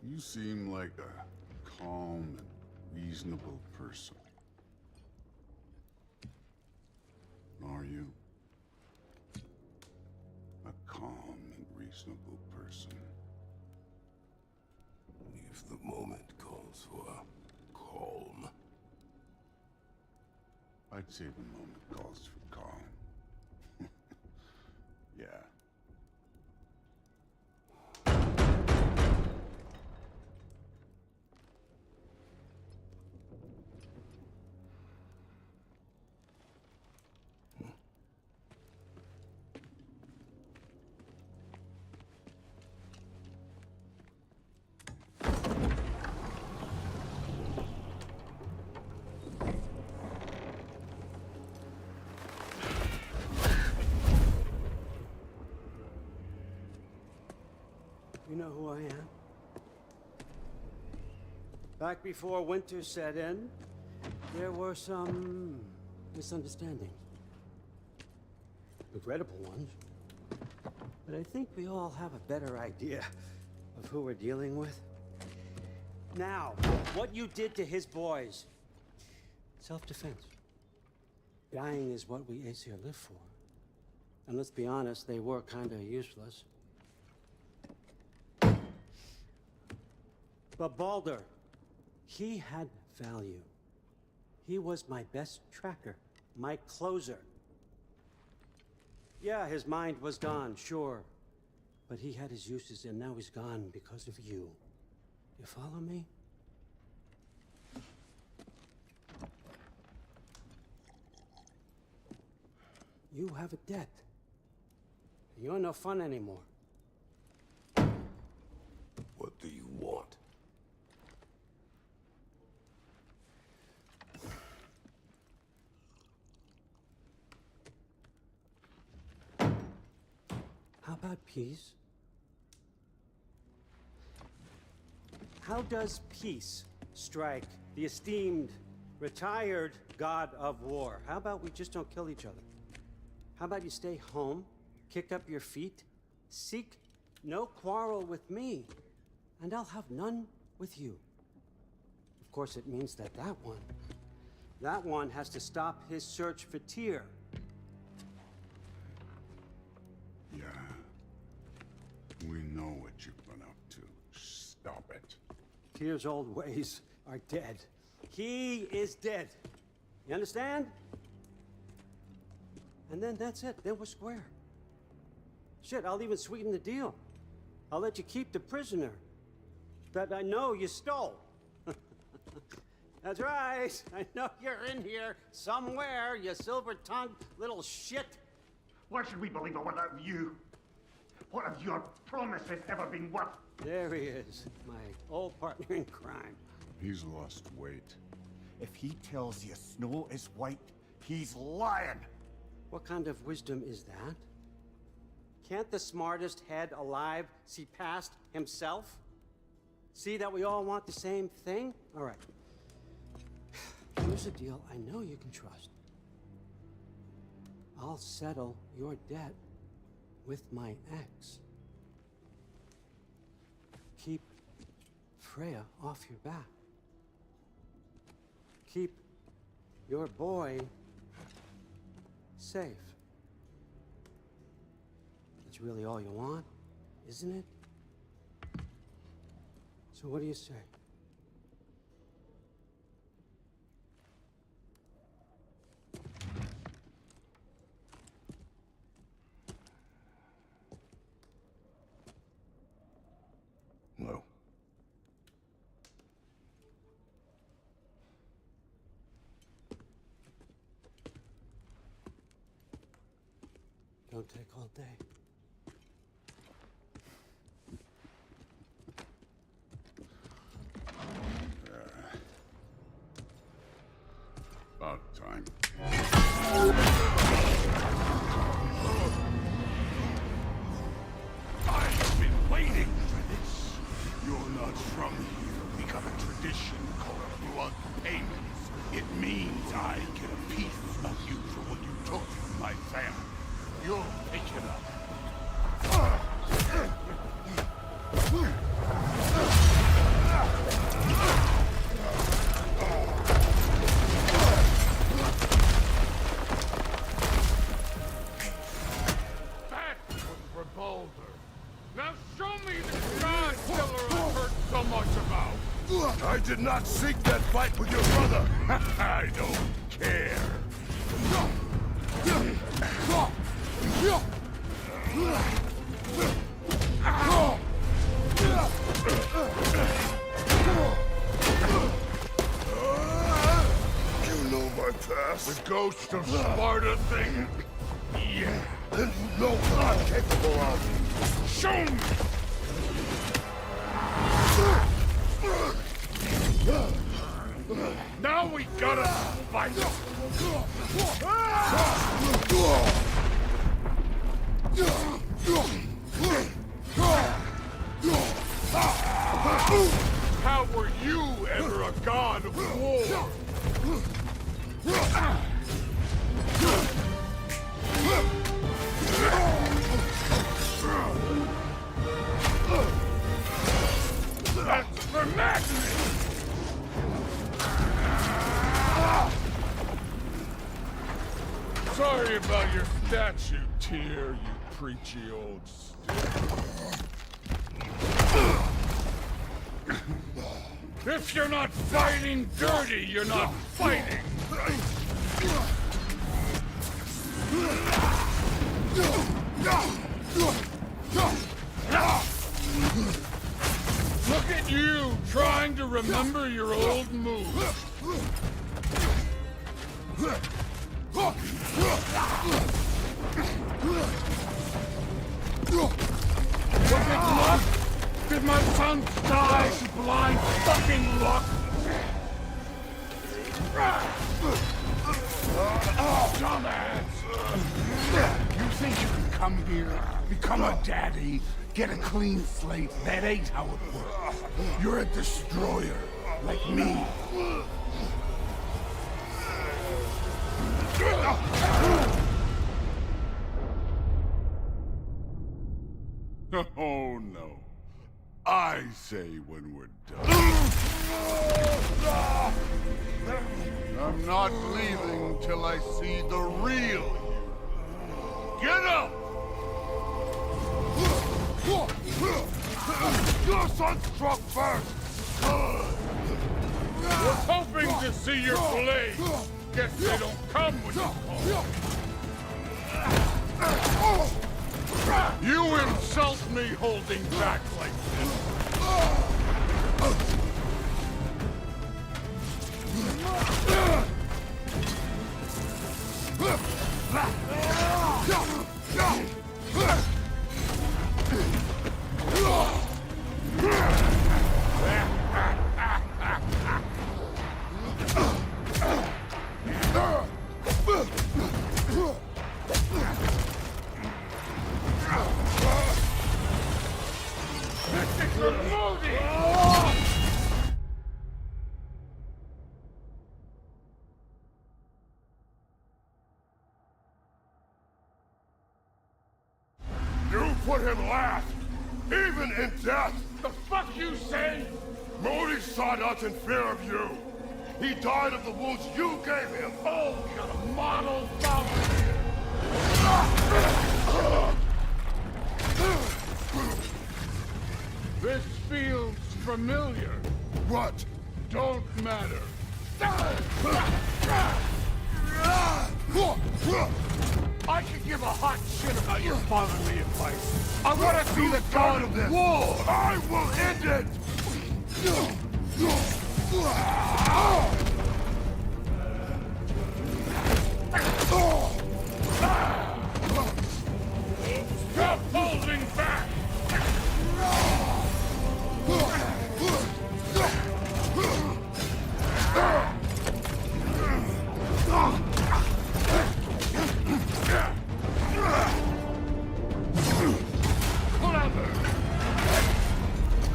You seem like a calm and reasonable person. Are you? A calm and reasonable person. If the moment calls for calm. I'd say the moment calls for calm. Yeah. You know who I am? Back before winter set in, there were some misunderstandings. Regrettable ones. But I think we all have a better idea of who we're dealing with. Now, what you did to his boys. Self-defense. Dying is what we Aesir live for. And let's be honest, they were kinda useless. But Baldur, he had value. He was my best tracker, my closer. Yeah, his mind was gone, sure. But he had his uses, and now he's gone because of you. You follow me? You have a debt. You're no fun anymore. What do you want? How about peace? How does peace strike the esteemed, retired God of War? How about we just don't kill each other? How about you stay home, kick up your feet, seek no quarrel with me, and I'll have none with you. Of course, it means that that one has to stop his search for Tyr. Yeah. We know what you've been up to. Stop it. Tyr's old ways are dead. He is dead. You understand? And then that's it. Then we're square. Shit, I'll even sweeten the deal. I'll let you keep the prisoner that I know you stole. That's right. I know you're in here somewhere, you silver-tongued little shit. Why should we believe a word of you? What have your promises ever been worth? There he is, my old partner in crime. He's lost weight. If he tells you snow is white, he's lying. What kind of wisdom is that? Can't the smartest head alive see past himself? See that we all want the same thing? All right. Here's a deal I know you can trust. I'll settle your debt with my ex. Keep Freya off your back. Keep your boy safe. That's really all you want, isn't it? So what do you say? No. Don't take all day. About time. I've been waiting for this. You're not from here. We got a tradition called blood payments. It means I get a piece of you for what you took from my family. You'll pick it up. much about? I did not seek that fight with your brother. I don't care. You know my past. The ghost of Sparta thing? Yeah. Then you know what I'm capable of. Show me! Now we gotta fight! How were you ever a god of war? That's for madness! Sorry about your statue, Tyr, you preachy old If you're not fighting dirty, you're not fighting, right? Look at you, trying to remember your old moves. Was it luck? Did my son die to blind fucking luck? Dumbass! You think you can come here, become a daddy, get a clean slate? That ain't how it works. You're a destroyer, like me. Oh no. I say when we're done. I'm not leaving till I see the real you. Get up! Your son struck first! Good! Was hoping to see your blade. Guess they don't come when you call. You insult me holding back like put him last, even in death. The fuck you say? Modi sought us in fear of you. He died of the wounds you gave him. Oh, you're a model dominator. This feels familiar. What? Don't matter. I could give a hot shit about your fatherly advice. I want to see the god of war. I will end it. Stop holding back.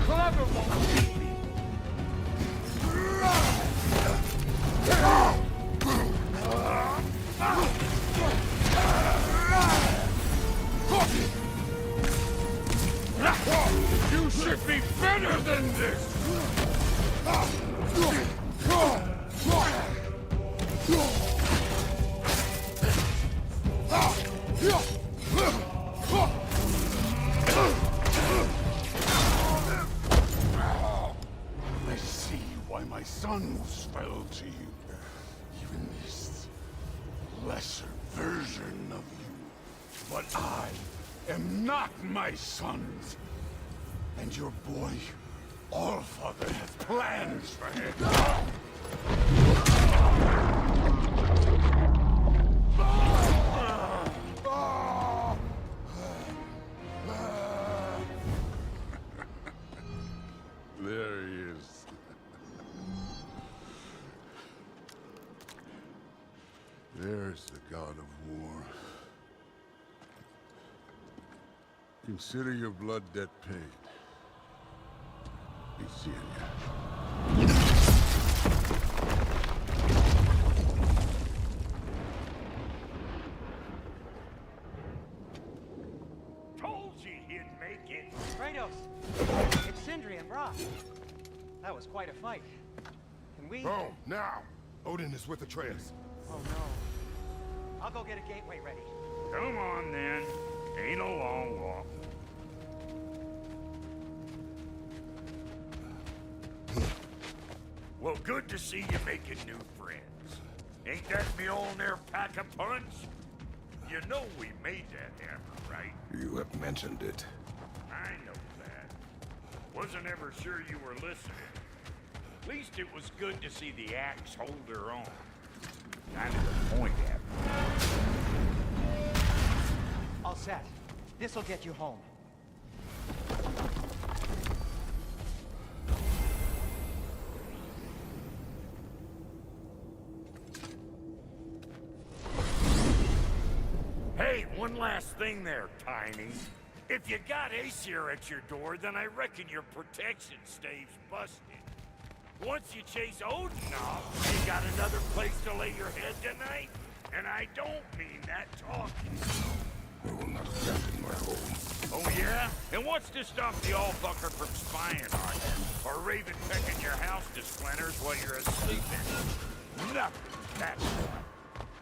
Clever won't beat me. You should be better than this. sons fell to you. Even this lesser version of you. But I am not my sons. And your boy, Allfather, has plans for him. There he is. There's the God of War. Consider your blood debt paid. Be seeing ya. Told you he'd make it. Kratos! It's Sindri and Brock. That was quite a fight. Can we... Oh, now! Odin is with Atreus. Oh no. I'll go get a gateway ready. Come on, then. Ain't a long walk. Well, good to see you making new friends. Ain't that me Mjolnir pack a punch? You know we made that hammer, right? You have mentioned it. I know that. Wasn't ever sure you were listening. At least it was good to see the axe hold her own. Kind of the point, Abner. All set. This'll get you home. Hey, one last thing there, Tiny. If you got Aesir at your door, then I reckon your protection stave's busted. Once you chase Odin off, you got another place to lay your head tonight? And I don't mean that talking. I will not abandon my home. Oh yeah? And what's to stop the all-fucker from spying on you? Or raven pecking your house to splinters while you're asleep in it? Nothing, that's why.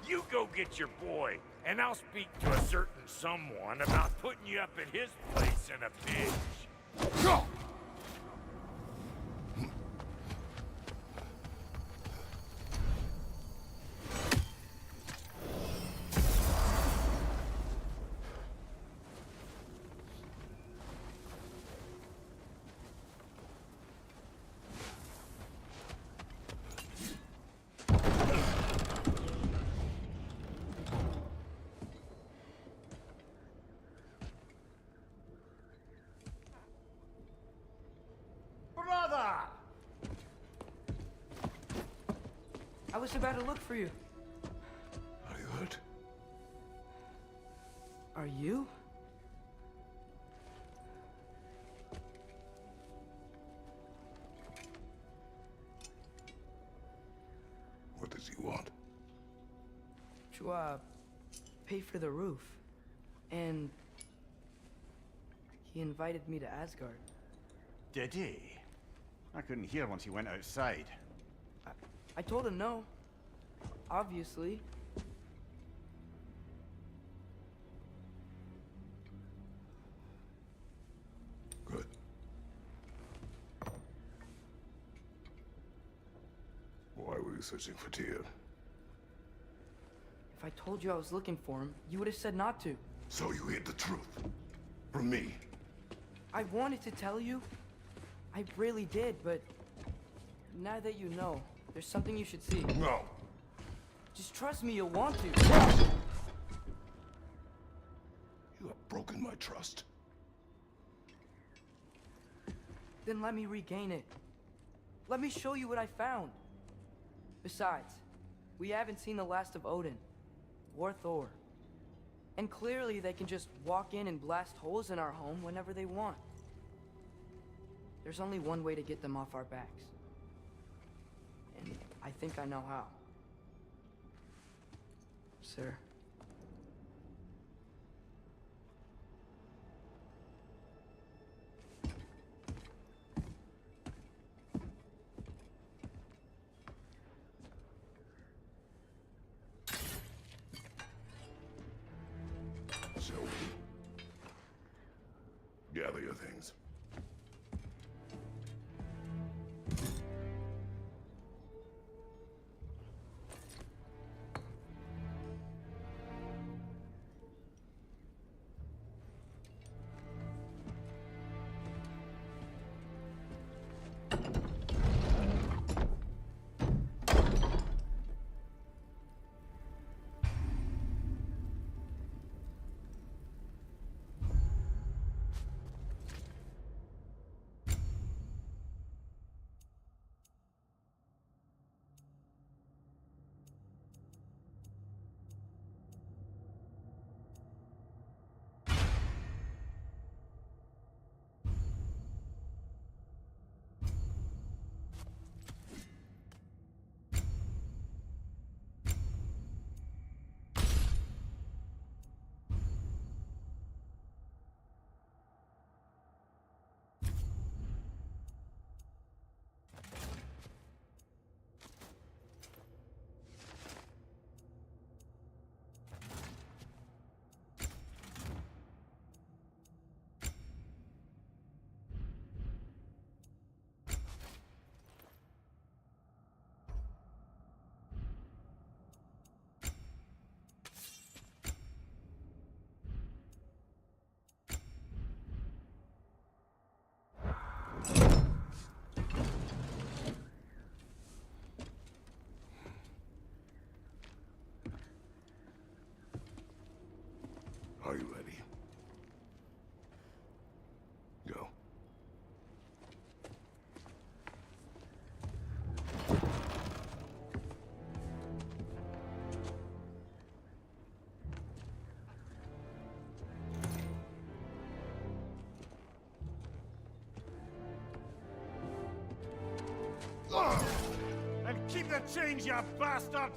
You go get your boy, and I'll speak to a certain someone about putting you up at his place in a pinch. Go! Brother! I was about to look for you. Are you hurt? Are you? What does he want? To, pay for the roof. And he invited me to Asgard. Did he? I couldn't hear once he went outside. I told him no. Obviously. Good. Why were you searching for Tyr? If I told you I was looking for him, you would have said not to. So you hid the truth. From me. I wanted to tell you. I really did, but now that you know, there's something you should see. No. Just trust me, you'll want to. You have broken my trust. Then let me regain it. Let me show you what I found. Besides, we haven't seen the last of Odin or Thor. And clearly they can just walk in and blast holes in our home whenever they want. There's only one way to get them off our backs. And I think I know how. Sir. Sylvie. Gather your things. And keep the change, you bastard!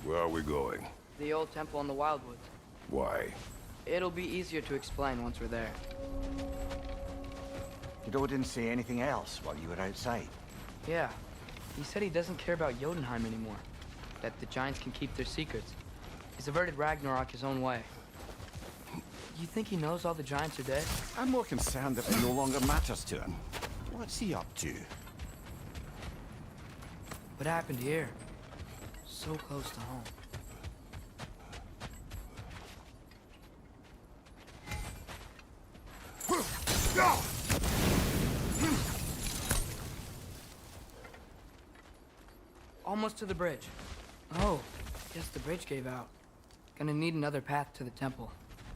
Where are we going? The old temple in the Wildwoods. Why? It'll be easier to explain once we're there. Did Odin say anything else while you were outside? Yeah. He said he doesn't care about Jotunheim anymore. That the giants can keep their secrets. He's averted Ragnarok his own way. You think he knows all the giants are dead? I'm more concerned that it no longer matters to him. What's he up to? What happened here? So close to home. Almost to the bridge. Oh, guess the bridge gave out. Gonna need another path to the temple.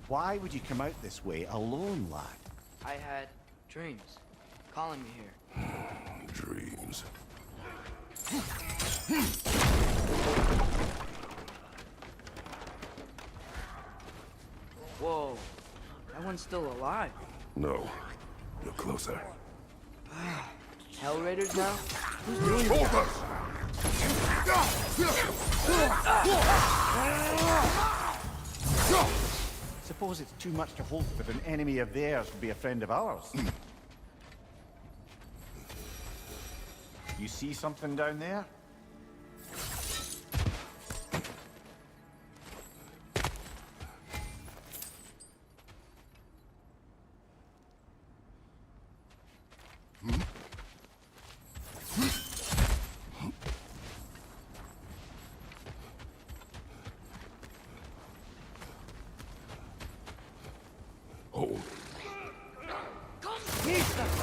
Why would you come out this way alone, lad? I had dreams calling me here. Dreams. Whoa, that one's still alive. No. Look closer. Hell Raiders now? Who's doing this? Hold us! Suppose it's too much to hope that an enemy of theirs would be a friend of ours. You see something down there? Hold.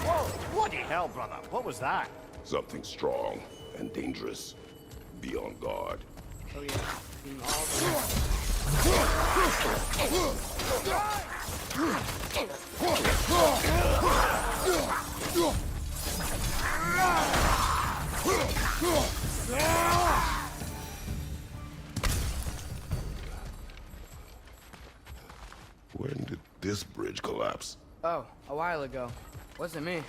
Whoa! Bloody hell, brother! What was that? Something strong and dangerous. Be on guard. Oh yeah, being all When did this bridge collapse? Oh, a while ago. Wasn't me.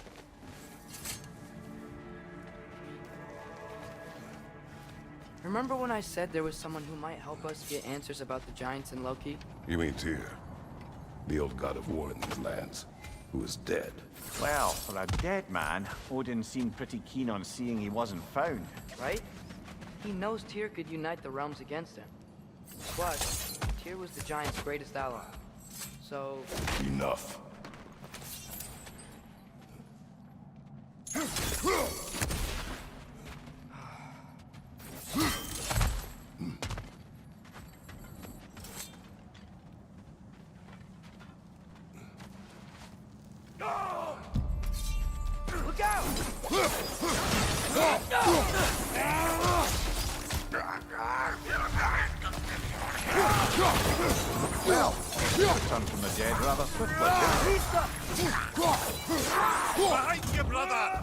Remember when I said there was someone who might help us get answers about the giants and Loki? You mean Tyr, the old god of war in these lands, who is dead. Well, for a dead man, Odin seemed pretty keen on seeing he wasn't found. Right? He knows Tyr could unite the realms against him. Plus, Tyr was the giant's greatest ally. So... Enough. Look out! Well, returned from the dead rather swiftly. Behind you, brother!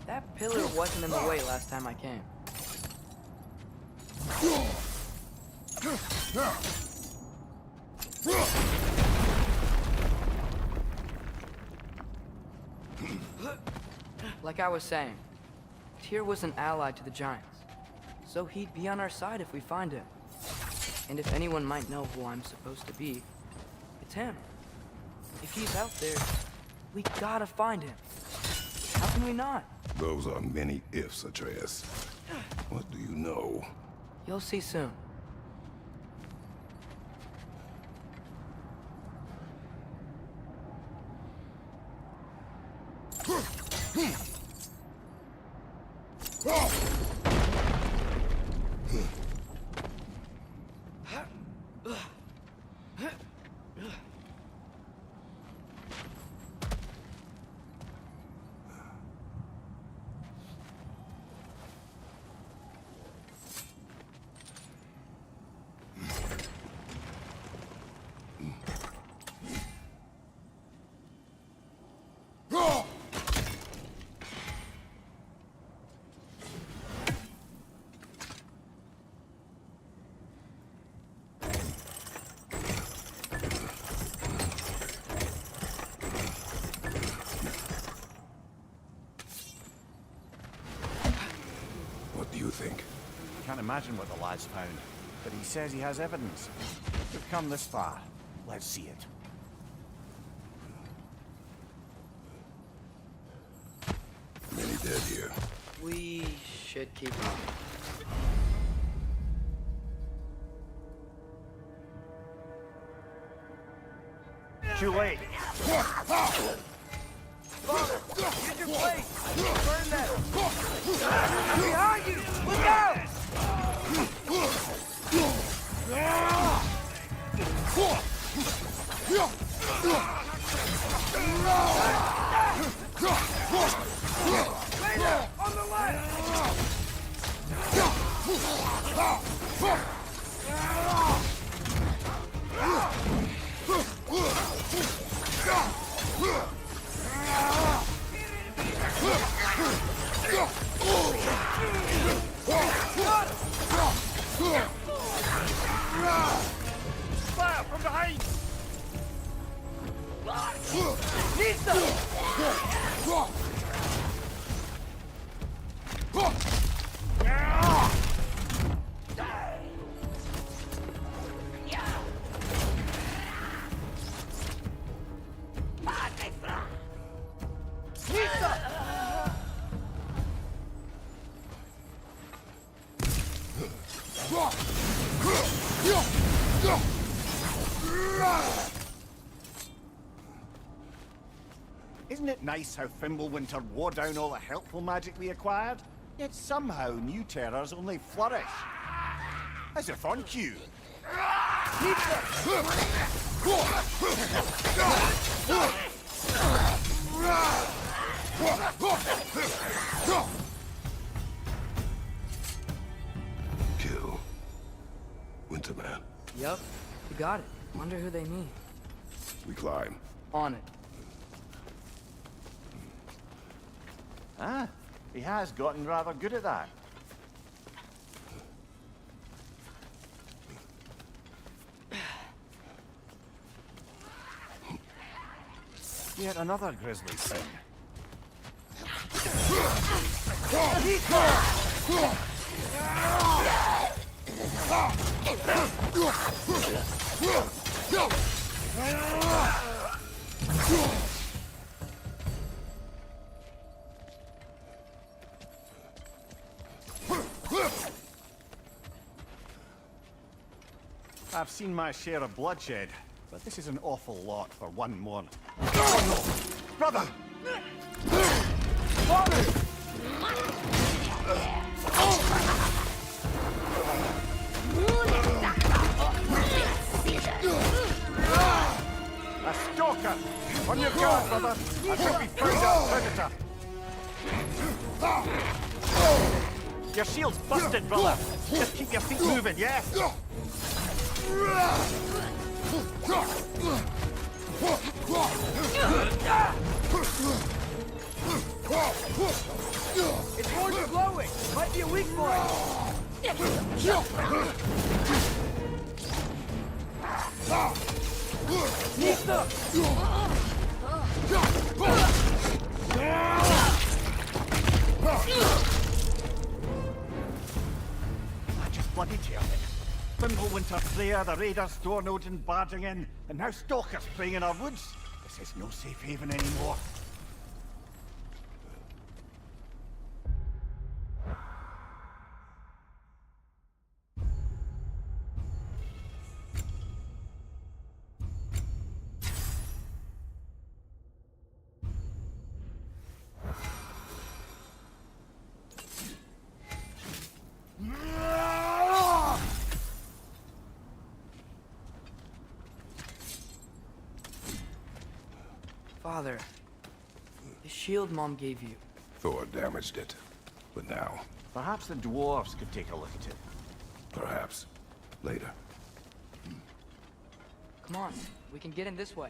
That pillar wasn't in the way last time I came. Like I was saying, Tyr was an ally to the giants. So he'd be on our side if we find him. And if anyone might know who I'm supposed to be, it's him. If he's out there, we gotta find him. How can we not? Those are many ifs, Atreus. What do you know? You'll see soon. What do you think? Can't imagine what the lad's found, but he says he has evidence. We've come this far. Let's see it. Many dead here. We should keep moving. Too late. Get your blade! Burn that! Behind you! Look out! Later! On the left! Fire from behind! Isn't it nice how Fimbulwinter wore down all the helpful magic we acquired? Yet somehow new terrors only flourish. As if on cue. Kill. Winterman. Yep, you got it. Wonder who they mean. We climb. On it. Ah, he has gotten rather good at that. Yet another grisly thing. I've seen my share of bloodshed, but this is an awful lot for one more. Oh, no! Brother! A stalker! On your guard, brother! I think we found our predator! Your shield's busted, brother! Just keep your feet moving, yeah? It's more than glowing! Might be a weak point! Nista! winter Freya, the raiders storm Odin barging in, and now stalkers preying in our woods. This is no safe haven anymore. Father, the shield Mom gave you. Thor damaged it. But now, Perhaps the dwarves could take a look at it. perhaps, later. Come on, we can get in this way.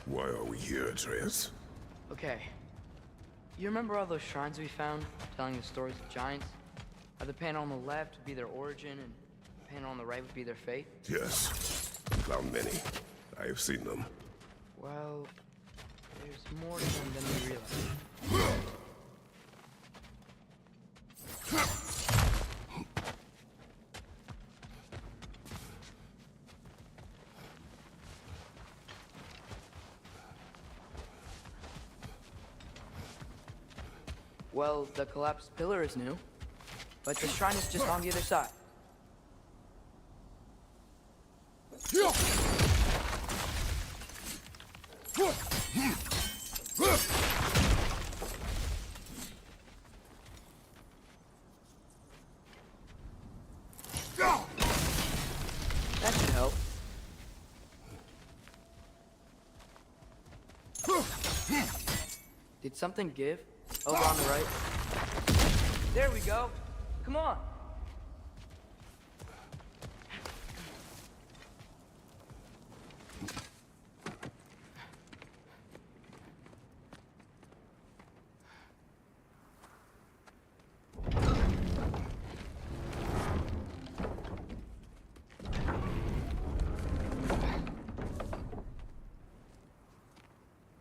Why are we here, Atreus? Okay. You remember all those shrines we found, telling the stories of giants? How the panel on the left would be their origin, and the panel on the right would be their fate? Yes. Found many. I have seen them. Well, there's more to them than we realize. Well, the collapsed pillar is new, but the shrine is just on the other side. That should help. Did something give? Over on the right. There we go. Come on.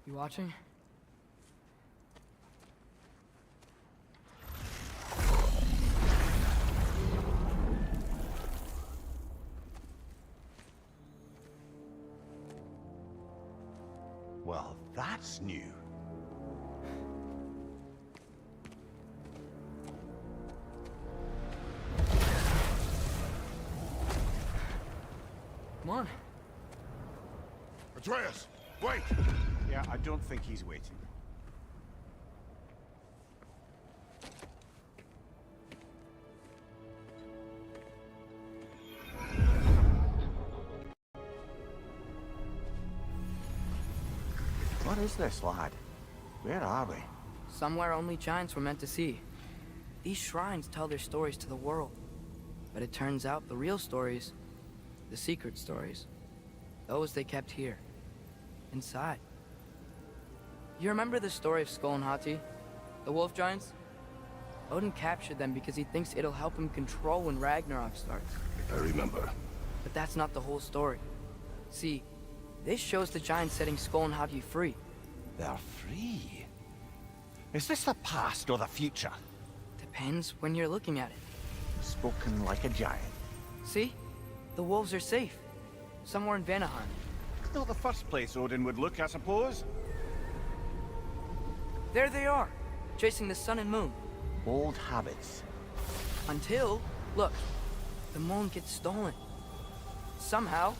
You watching? Well, that's new. Come on. Atreus, wait! Yeah, I don't think he's waiting. What is this, lad? Where are we? Somewhere only giants were meant to see. These shrines tell their stories to the world. But it turns out the real stories, the secret stories, those they kept here, inside. You remember the story of Skull and Hati, the wolf giants? Odin captured them because he thinks it'll help him control when Ragnarok starts. I remember. But that's not the whole story. See, this shows the giants setting Skull and Hati free. They're free. Is this the past or the future? Depends when you're looking at it. Spoken like a giant. See? The wolves are safe. Somewhere in Vanaheim. Not the first place Odin would look, I suppose. There they are, chasing the sun and moon. Old habits. Until, look, the moon gets stolen. Somehow.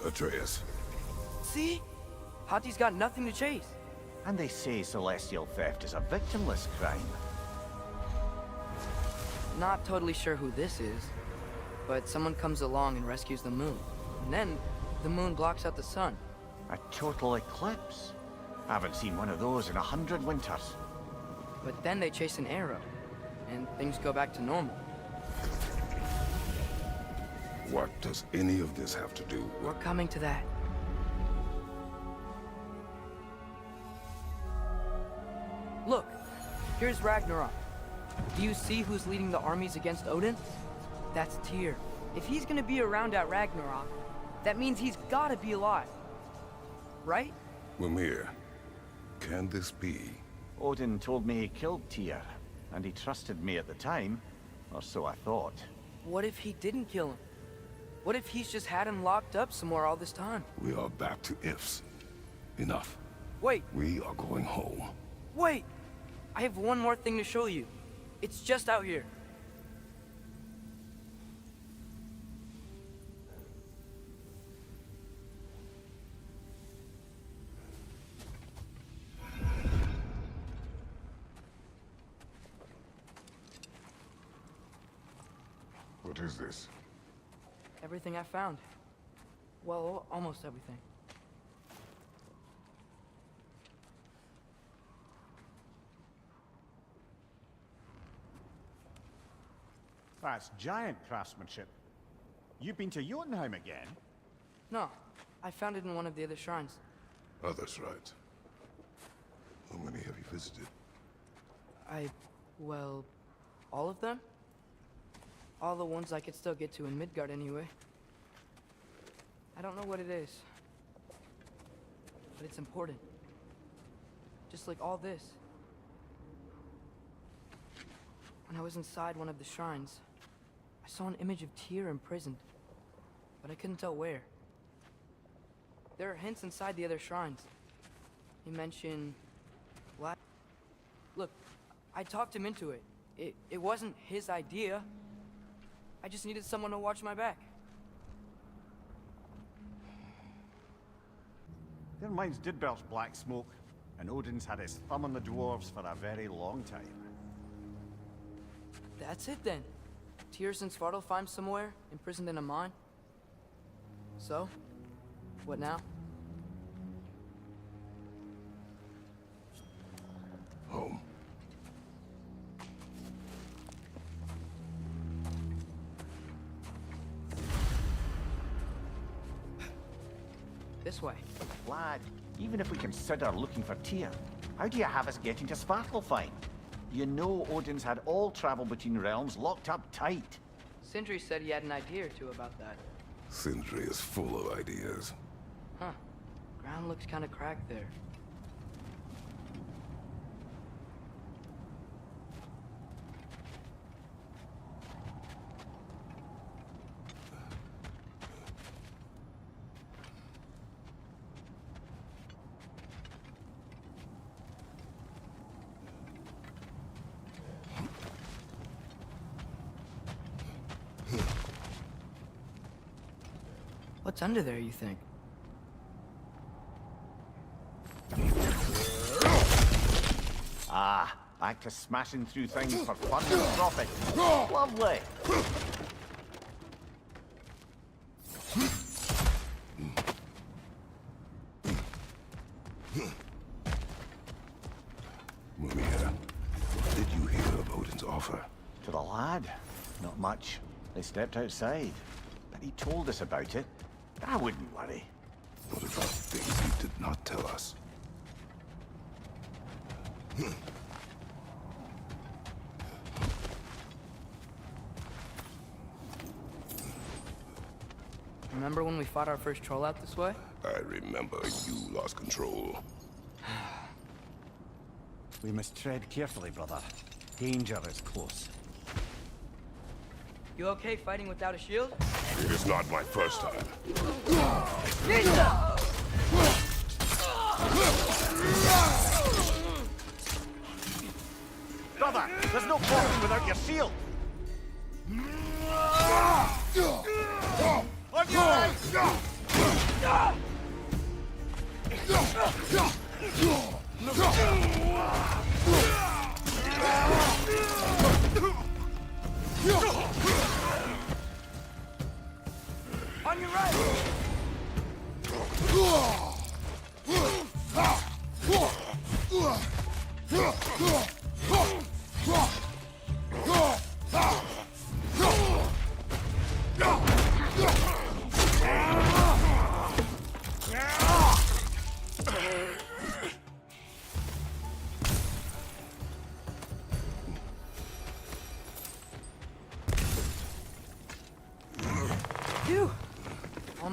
Atreus. See? Hati's got nothing to chase. And they say celestial theft is a victimless crime. Not totally sure who this is, but someone comes along and rescues the moon. And then, the moon blocks out the sun. A total eclipse. Haven't seen one of those in 100 winters. But then they chase an arrow, and things go back to normal. What does any of this have to do We're with... coming to that. Look, here's Ragnarok. Do you see who's leading the armies against Odin? That's Tyr. If he's gonna be around at Ragnarok, that means he's gotta be alive. Right? Mimir, can this be? Odin told me he killed Tyr, and he trusted me at the time, or so I thought. What if he didn't kill him? What if he's just had him locked up somewhere all this time? We are back to ifs. Enough. Wait, We are going home. wait! I have one more thing to show you. It's just out here. What is this? Everything I found. Well, almost everything. That's giant craftsmanship. You've been to Jotunheim again? No, I found it in one of the other shrines. Oh, that's right. How many have you visited? Well, all of them? All the ones I could still get to in Midgard anyway. I don't know what it is. But it's important. Just like all this. When I was inside one of the shrines, I saw an image of Tyr imprisoned. But I couldn't tell where. There are hints inside the other shrines. He mentioned... Black... Look, I talked him into it. It wasn't his idea. I just needed someone to watch my back. Their mines did belch black smoke, and Odin's had his thumb on the dwarves for a very long time. That's it then. Tyr's in Svartalfheim somewhere, imprisoned in a mine. So, what now? Home. This way. Lad, even if we consider looking for Tyr, how do you have us getting to Svartalfheim? You know Odin's had all travel between realms locked up tight. Sindri said he had an idea or two about that. Sindri is full of ideas. Huh. Ground looks kind of cracked there. What's under there, you think? Ah, back to smashing through things for fun and profit. Lovely. Mimir, did you hear of Odin's offer? To the lad, not much. They stepped outside, but he told us about it. I wouldn't worry. What about things he did not tell us? Remember when we fought our first troll out this way? I remember you lost control. We must tread carefully, brother. Danger is close. You okay fighting without a shield? It is not my first time. Brother, there's no fighting without your shield! On your right! On your right!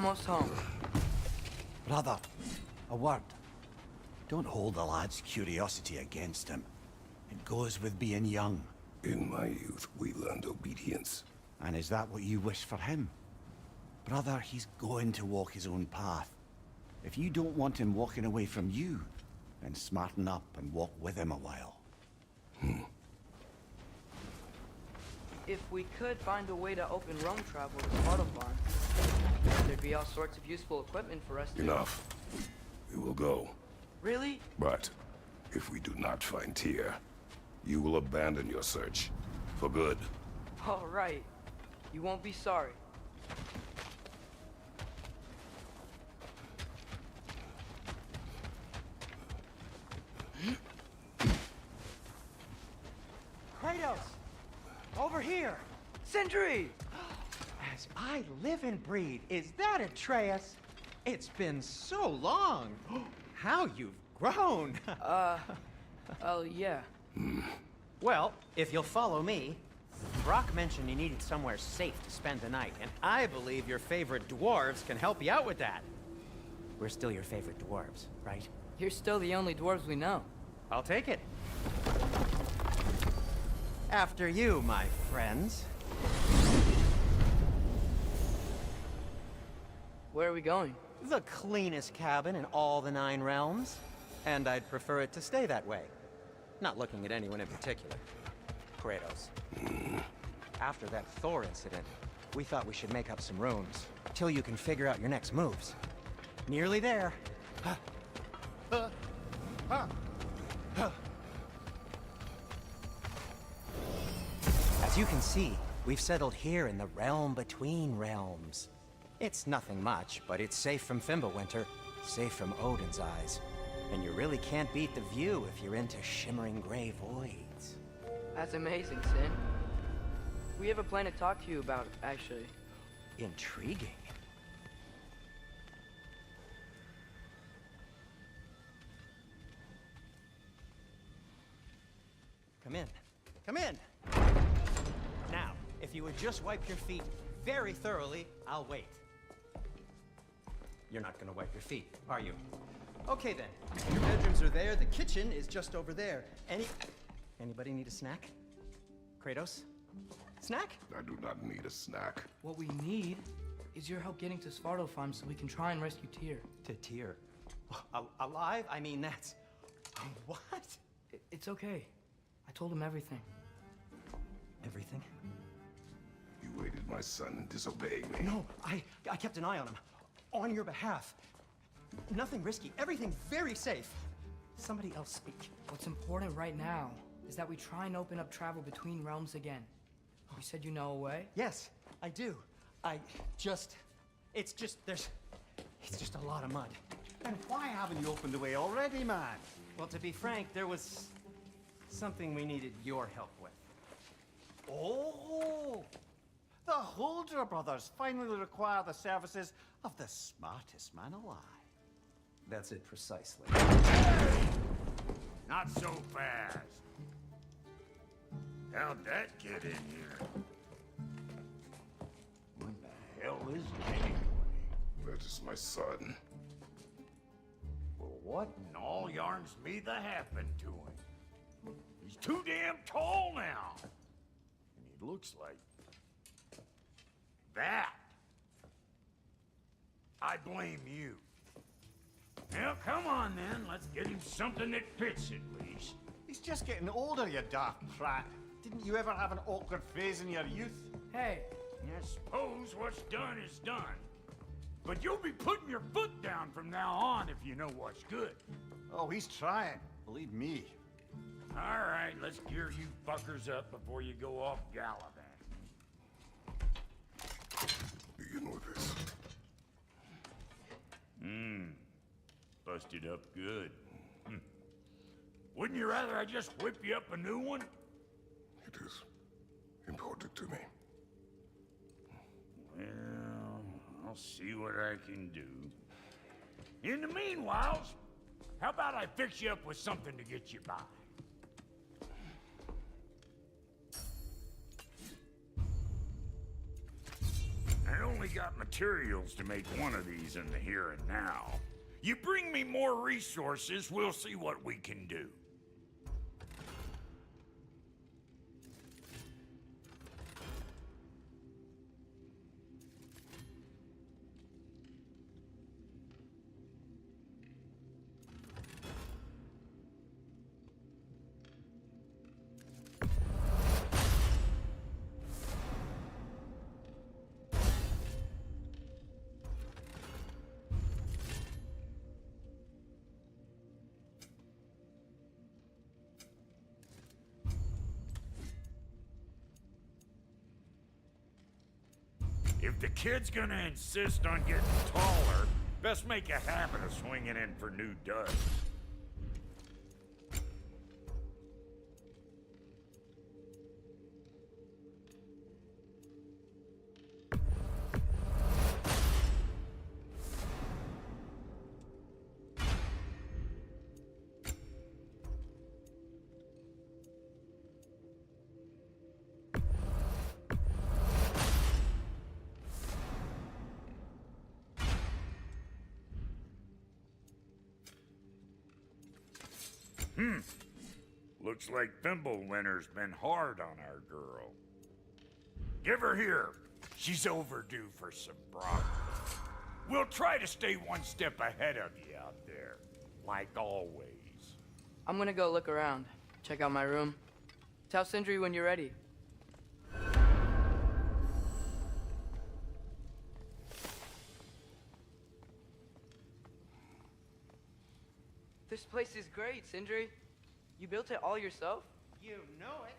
almost home. Brother, a word. Don't hold the lad's curiosity against him. It goes with being young. In my youth, we learned obedience. And is that what you wish for him? Brother, he's going to walk his own path. If you don't want him walking away from you, then smarten up and walk with him a while. If we could find a way to open roam travel to Svartalfheim, there'd be all sorts of useful equipment for us to... Enough. We will go. Really? But if we do not find Tyr, you will abandon your search. For good. All right. You won't be sorry. Kratos! Over here! Sindri! As I live and breathe, is that Atreus? It's been so long. How you've grown. Oh, yeah. Well, if you'll follow me, Brock mentioned you needed somewhere safe to spend the night, and I believe your favorite dwarves can help you out with that. We're still your favorite dwarves, right? You're still the only dwarves we know. I'll take it. After you, my friends. Where are we going? The cleanest cabin in all the 9 realms. And I'd prefer it to stay that way. Not looking at anyone in particular. Kratos. After that Thor incident, we thought we should make up some rooms, till you can figure out your next moves. Nearly there. As you can see, we've settled here in the realm between realms. It's nothing much, but it's safe from Fimbulwinter, safe from Odin's eyes. And you really can't beat the view if you're into shimmering gray voids. That's amazing, Sin. We have a plan to talk to you about, actually. Intriguing. Come in. Come in! Now, if you would just wipe your feet very thoroughly, I'll wait. You're not gonna wipe your feet, are you? Okay then. Your bedrooms are there, the kitchen is just over there. Anybody need a snack? Kratos? Snack? I do not need a snack. What we need is your help getting to Svartalfheim so we can try and rescue Tyr. To Tyr. Alive? I mean, that's... What? It's okay. I told him everything. Everything? You aided my son in disobeying me. No, I kept an eye on him. On your behalf. Nothing risky. Everything very safe. Somebody else speak. What's important right now is that we try and open up travel between realms again. You said you know a way? Yes, I do. It's just a lot of mud. And why haven't you opened the way already, man? Well, to be frank, there was something we needed your help with. Oh! The Holder brothers finally require the services of the smartest man alive. That's it precisely. Not so fast. How'd that get in here? What the hell is it anyway? That is my son. Well, what in all yarns me that happened to him? He's too damn tall now. And he looks like... that. I blame you. Well, come on then. Let's get him something that fits at least. He's just getting older, you daft prat. Didn't you ever have an awkward phase in your youth? Hey, I suppose what's done is done. But you'll be putting your foot down from now on if you know what's good. Oh, he's trying. Believe me. All right, let's gear you fuckers up before you go off gallivanting. Begin with this. Busted up good. Wouldn't you rather I just whip you up a new one? It is important to me. Well, I'll see what I can do. In the meanwhile, how about I fix you up with something to get you by? I only got materials to make one of these in the here and now. You bring me more resources, we'll see what we can do. If the kid's gonna insist on getting taller, best make a habit of swinging in for new duds. Looks like Fimbulwinter's been hard on our girl. Give her here. She's overdue for some broccoli. We'll try to stay one step ahead of you out there, like always. I'm gonna go look around. Check out my room. Tell Sindri when you're ready. This place is great, Sindri. You built it all yourself? You know it.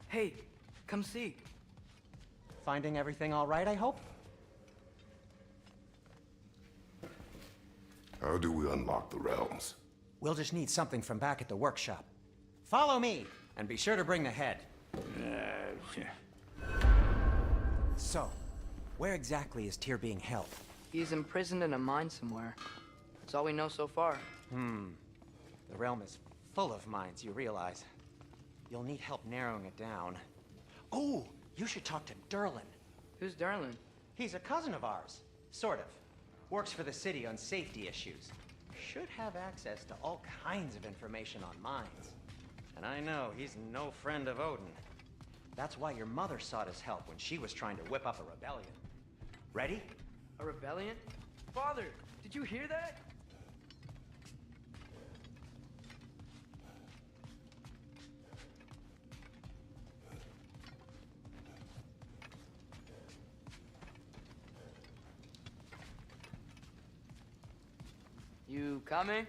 Hey, come see. Finding everything all right, I hope? How do we unlock the realms? We'll just need something from back at the workshop. Follow me, and be sure to bring the head. So, where exactly is Tyr being held? He's imprisoned in a mine somewhere. That's all we know so far. The realm is full of mines, you realize. You'll need help narrowing it down. Oh, you should talk to Durlin. Who's Darlin? He's a cousin of ours. Sort of. Works for the city on safety issues. Should have access to all kinds of information on mines. And I know he's no friend of Odin. That's why your mother sought his help when she was trying to whip up a rebellion. Ready? A rebellion? Father, did you hear that? You coming?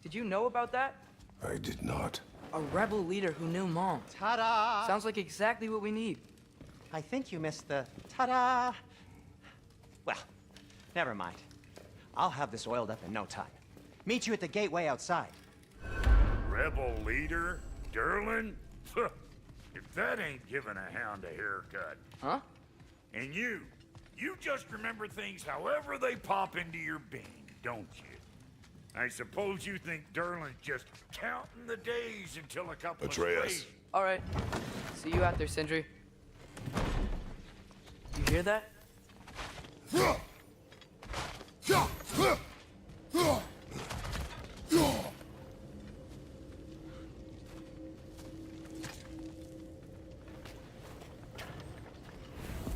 Did you know about that? I did not. A rebel leader who knew Mom. Ta-da! Sounds like exactly what we need. I think you missed the ta-da! Well, never mind. I'll have this oiled up in no time. Meet you at the gateway outside. Rebel leader? Durlin? If that ain't giving a hound a haircut. Huh? And you just remember things however they pop into your bean, don't you? I suppose you think Durlin's just counting the days until a couple Atreus. of slaves... All right. See you out there, Sindri. You hear that?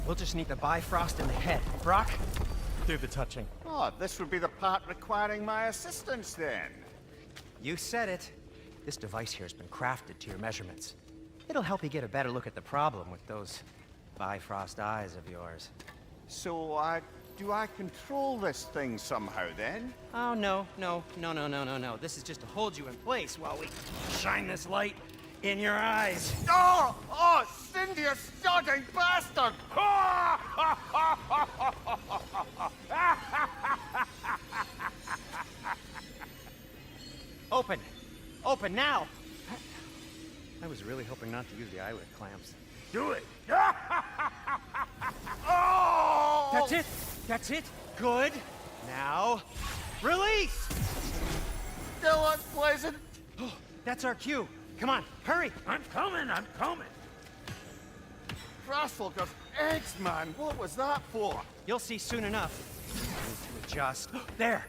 We'll just need the Bifrost in the head. Brock, do the touching. Oh, this would be the part requiring my assistance then. You said it. This device here has been crafted to your measurements. It'll help you get a better look at the problem with those Bifrost eyes of yours. So I Do I control this thing somehow, then? Oh, no. This is just to hold you in place while we shine this light in your eyes. Oh! Oh, Cindy, you sodding bastard! Open! Open now! I was really hoping not to use the eyelid clamps. Do it! Oh! That's it! That's it! Good! Now, release! Still unpleasant. Oh, that's our cue. Come on, hurry! I'm coming! Frostfolker's eggs, man. What was that for? You'll see soon enough. I need to adjust. There!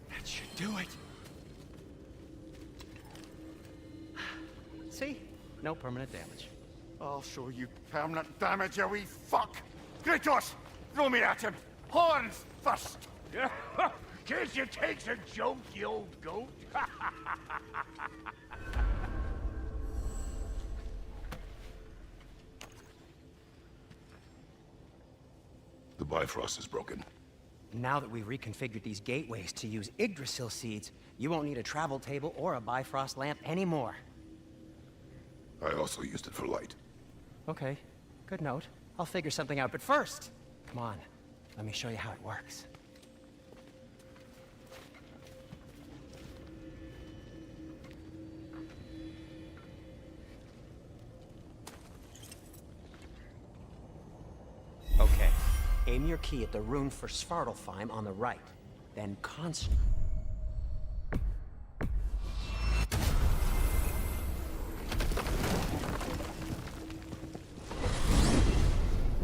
That should do it. See? No permanent damage. I'll show you permanent damage, you wee fuck! Kratos! Throw me at him! Horns first! Can't you take a joke, you old goat? The Bifrost is broken. Now that we've reconfigured these gateways to use Yggdrasil seeds, you won't need a travel table or a Bifrost lamp anymore. I also used it for light. Okay, good note. I'll figure something out, but first, come on, let me show you how it works. Okay, aim your key at the rune for Svartalfheim on the right, then concentrate.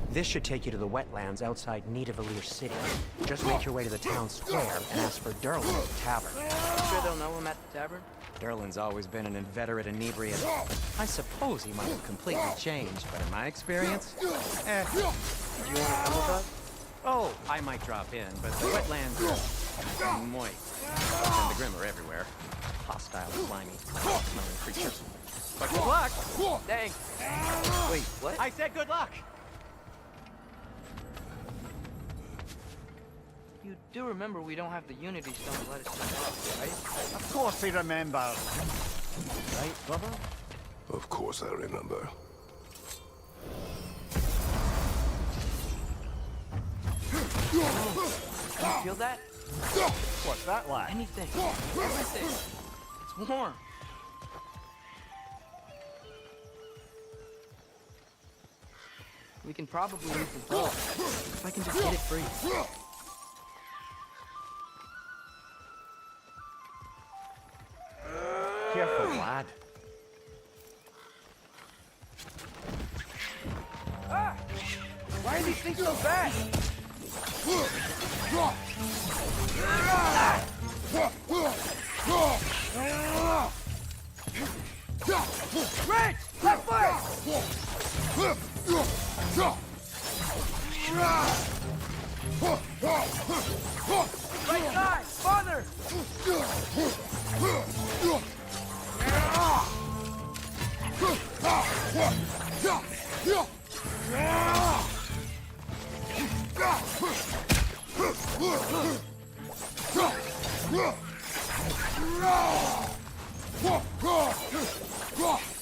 This should take you to the wetlands outside Nidavellir City. Just make your way to the town square and ask for Derlin at the tavern. Sure they'll know him at the tavern? Derlin's always been an inveterate inebriate. I suppose he might have completely changed, but in my experience, Do you want to come with us? oh, I might drop in, but the wetlands are moist. And the Grim are everywhere. Hostile, slimy, smelling creatures. But good luck! Thanks. Wait, what? I said good luck! You do remember we don't have the Unity Stone to let us jump up, right? Of course he remembers. Right, Bubba? Of course I remember. You feel that? What's that like? Anything. Everything. It's warm. We can probably use the ball. If I can just get it free. Careful, lad. Why are these things so bad? Rich! Left foot! Right side! Father!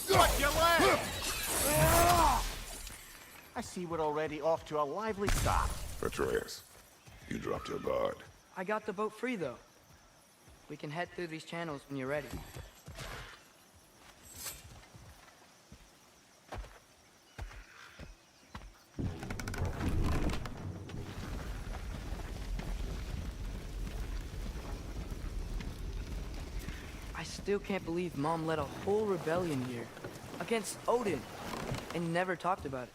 Watch your leg! I see we're already off to a lively start. Atreus, you dropped your guard. I got the boat free, though. We can head through these channels when you're ready. I still can't believe Mom led a whole rebellion here against Odin and never talked about it.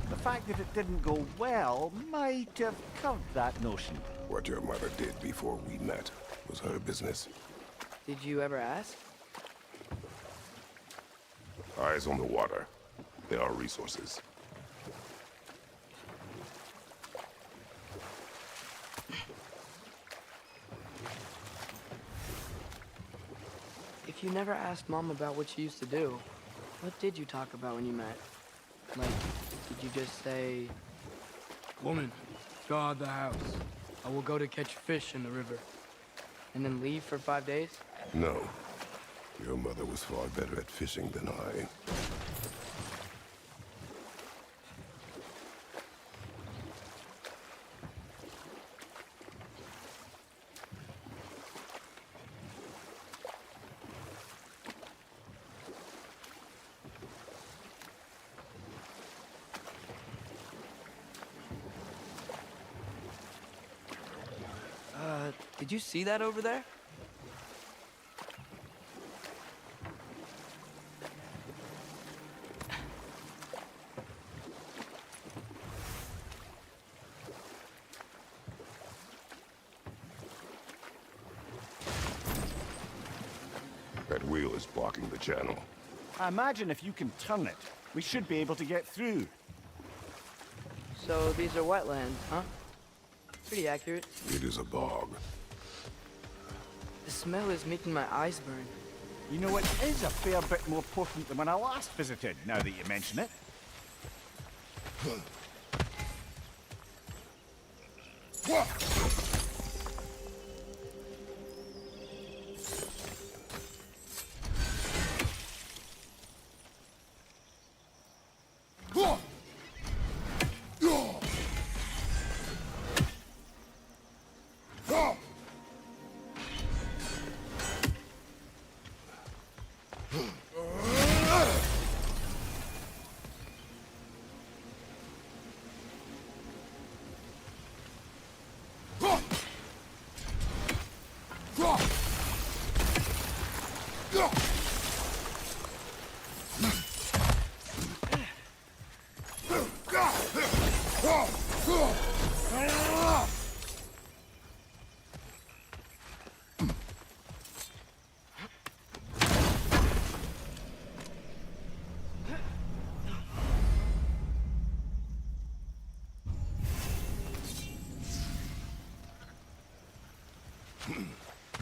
The fact that it didn't go well might have covered that notion. What your mother did before we met was her business. Did you ever ask? Eyes on the water. There are resources. If you never asked Mom about what she used to do, what did you talk about when you met? Like, did you just say... Woman, Guard the house. I will go to catch fish in the river. And then leave for 5 days? No. Your mother was far better at fishing than I. Did you see that over there? That wheel is blocking the channel. I imagine if you can turn it, we should be able to get through. So these are wetlands, huh? Pretty accurate. It is a bog. The smell is making my eyes burn. You know, it is a fair bit more potent than when I last visited, now that you mention it.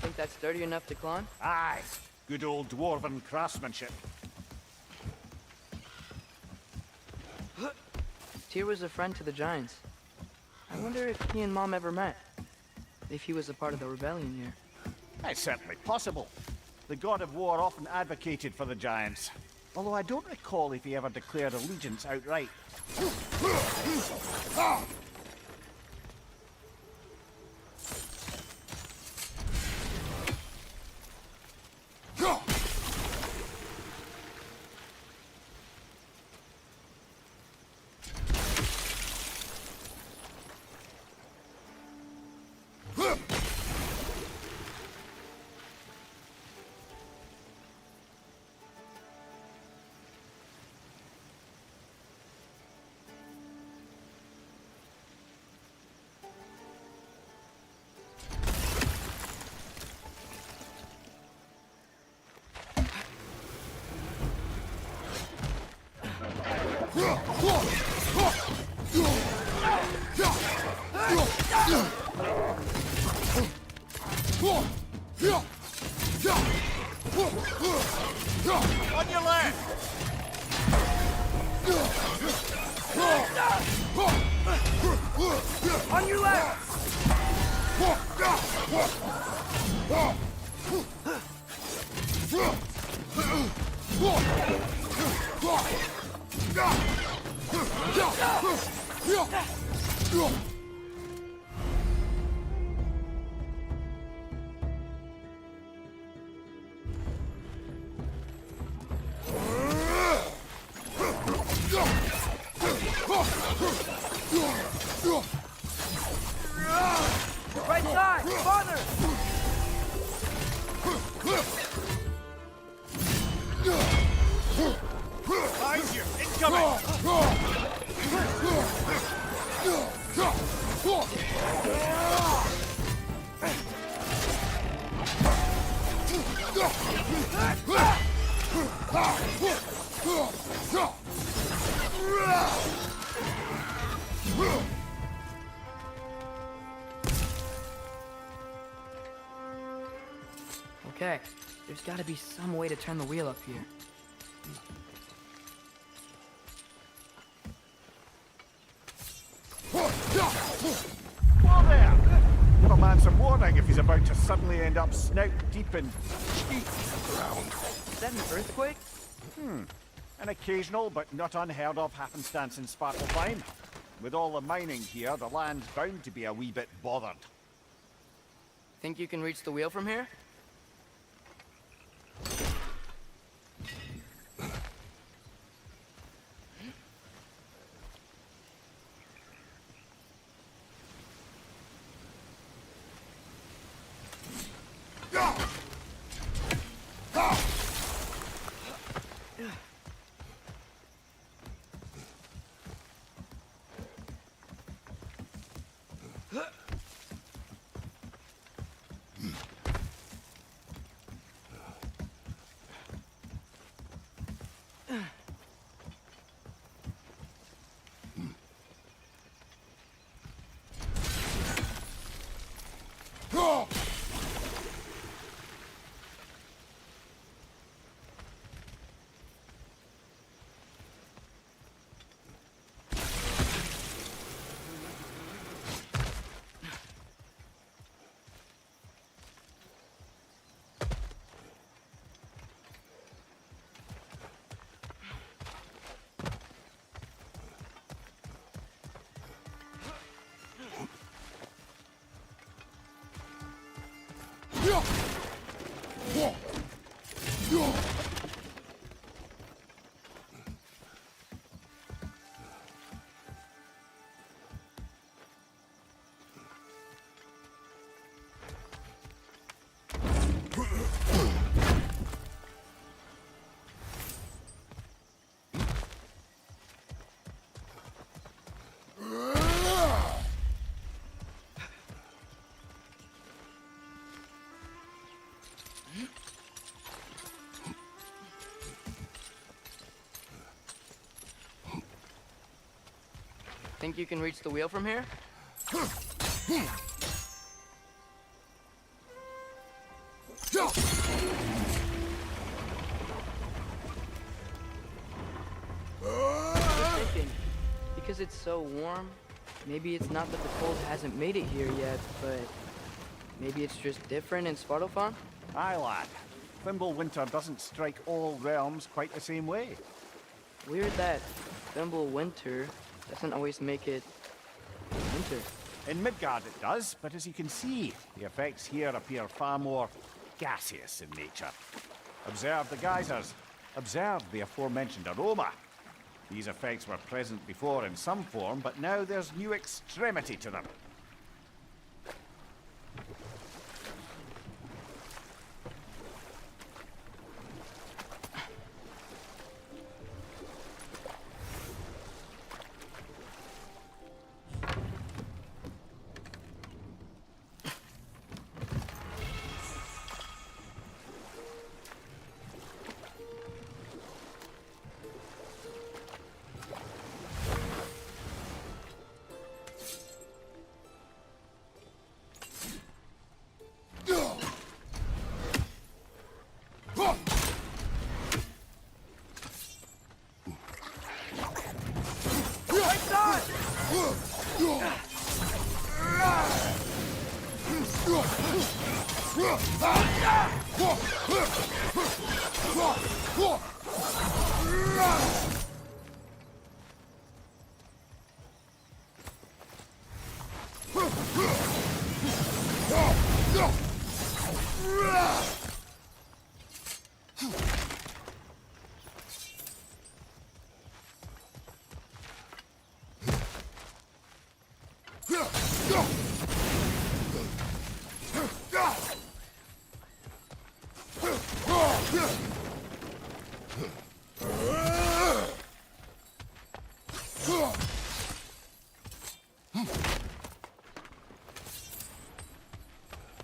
Think that's sturdy enough to climb? Aye, good old dwarven craftsmanship. Tyr was a friend to the Giants. I wonder if he and Mom ever met. If he was a part of the rebellion here. It's certainly possible. The God of War often advocated for the Giants. Although I don't recall if he ever declared allegiance outright. On your left! On your left! Right side! Farther! Behind you! Incoming! Okay, there's gotta be some way to turn the wheel up here. Whoa there! Give a man some warning if he's about to suddenly end up snout deep in cheat ground. Is that an earthquake? An occasional but not unheard of happenstance in Svartalfheim. With all the mining here, the land's bound to be a wee bit bothered. Think you can reach the wheel from here? Think you can reach the wheel from here? I'm thinking, because it's so warm, maybe it's not that the cold hasn't made it here yet, but maybe it's just different in Svartalfheim? Aye, lad. Thimble winter doesn't strike all realms quite the same way. Weird that Thimble winter doesn't always make it winter. In Midgard it does, but as you can see, the effects here appear far more gaseous in nature. Observe the geysers. Observe the aforementioned aroma. These effects were present before in some form, but now there's new extremity to them.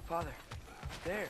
Father, there.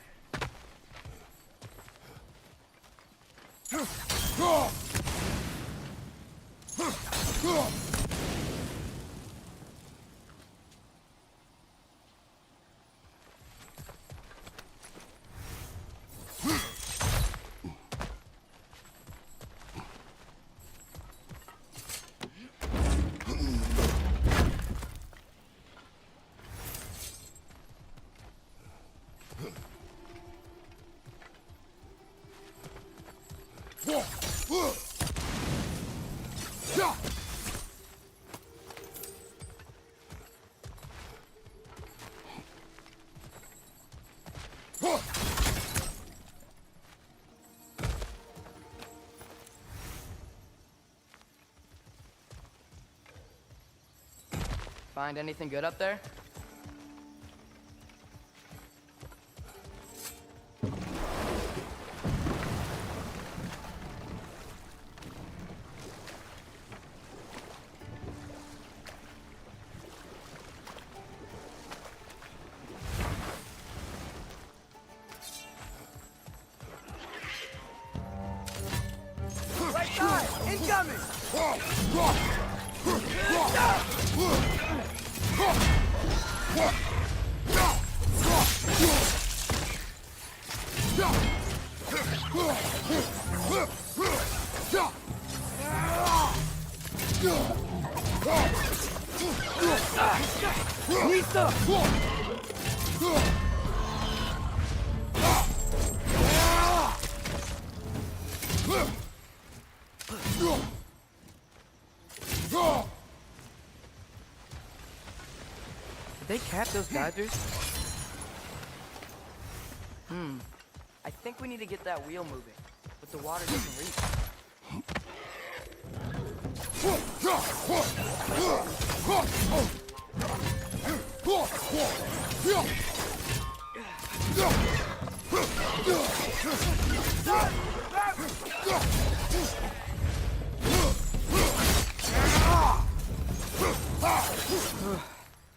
Find anything good up there? Right side! Incoming! Lisa! Did they cap those geysers? I think we need to get that wheel moving, but the water doesn't reach.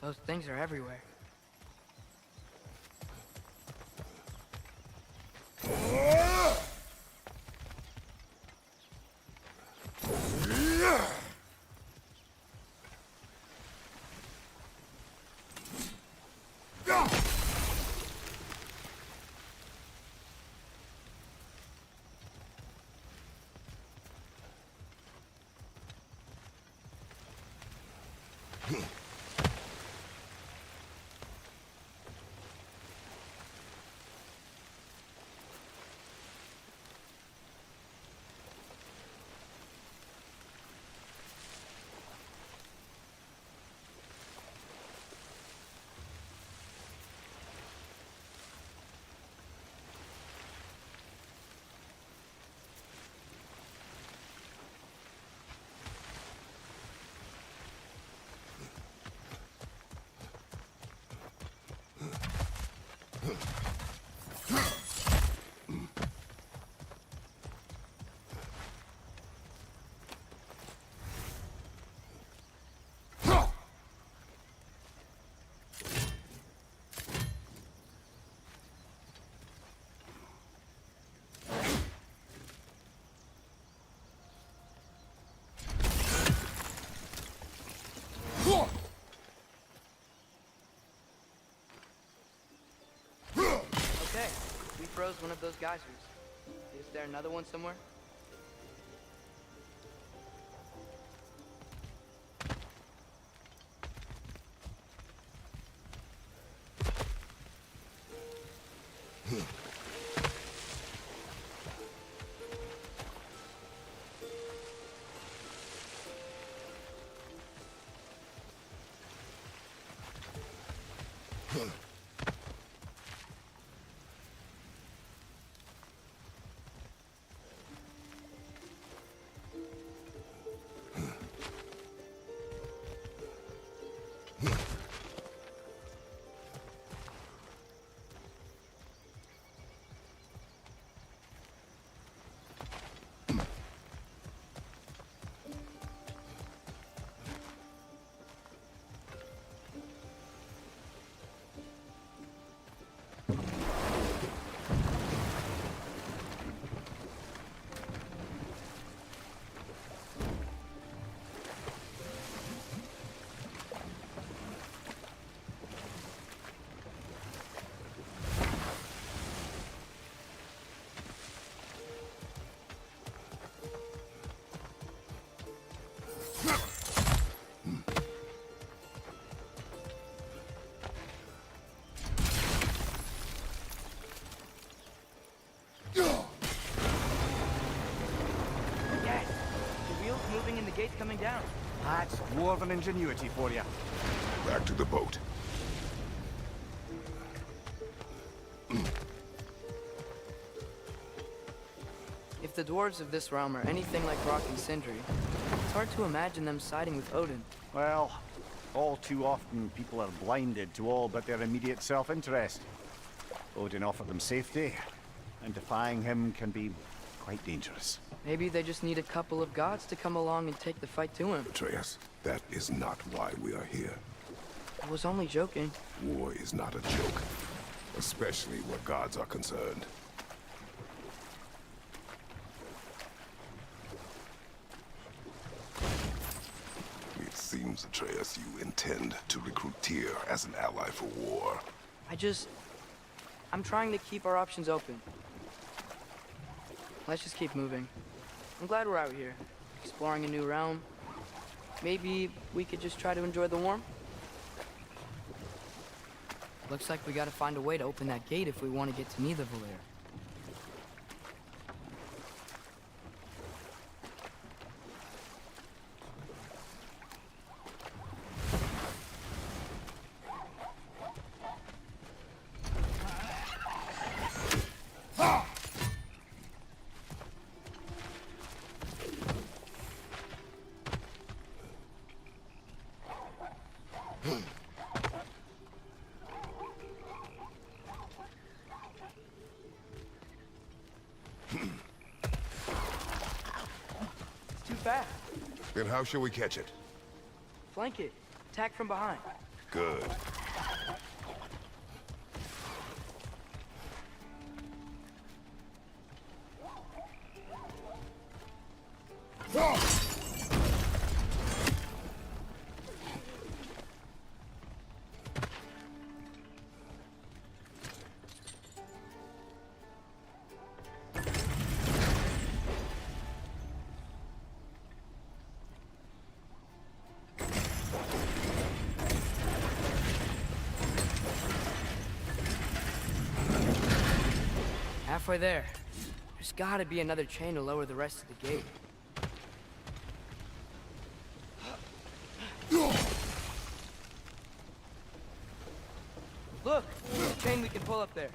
Those things are everywhere. Okay, we froze one of those geysers. Is there another one somewhere? Moving and the gate's coming down. That's dwarven ingenuity for you. Back to the boat. If the dwarves of this realm are anything like Rock and Sindri, it's hard to imagine them siding with Odin. Well, All too often, people are blinded to all but their immediate self-interest. Odin offered them safety, and defying him can be quite dangerous. Maybe they just need a couple of gods to come along and take the fight to him. Atreus, that is not why we are here. I was only joking. War is not a joke, especially where gods are concerned. It seems, Atreus, you intend to recruit Tyr as an ally for war. I'm trying to keep our options open. Let's just keep moving. I'm glad we're out here, exploring a new realm. Maybe we could just try to enjoy the warmth? Looks like we gotta find a way to open that gate if we want to get to Nidavellir. Too fast. Then how shall we catch it? Flank it. Attack from behind. Good. Halfway there. There's gotta be another chain to lower the rest of the gate. Look! There's a chain we can pull up there.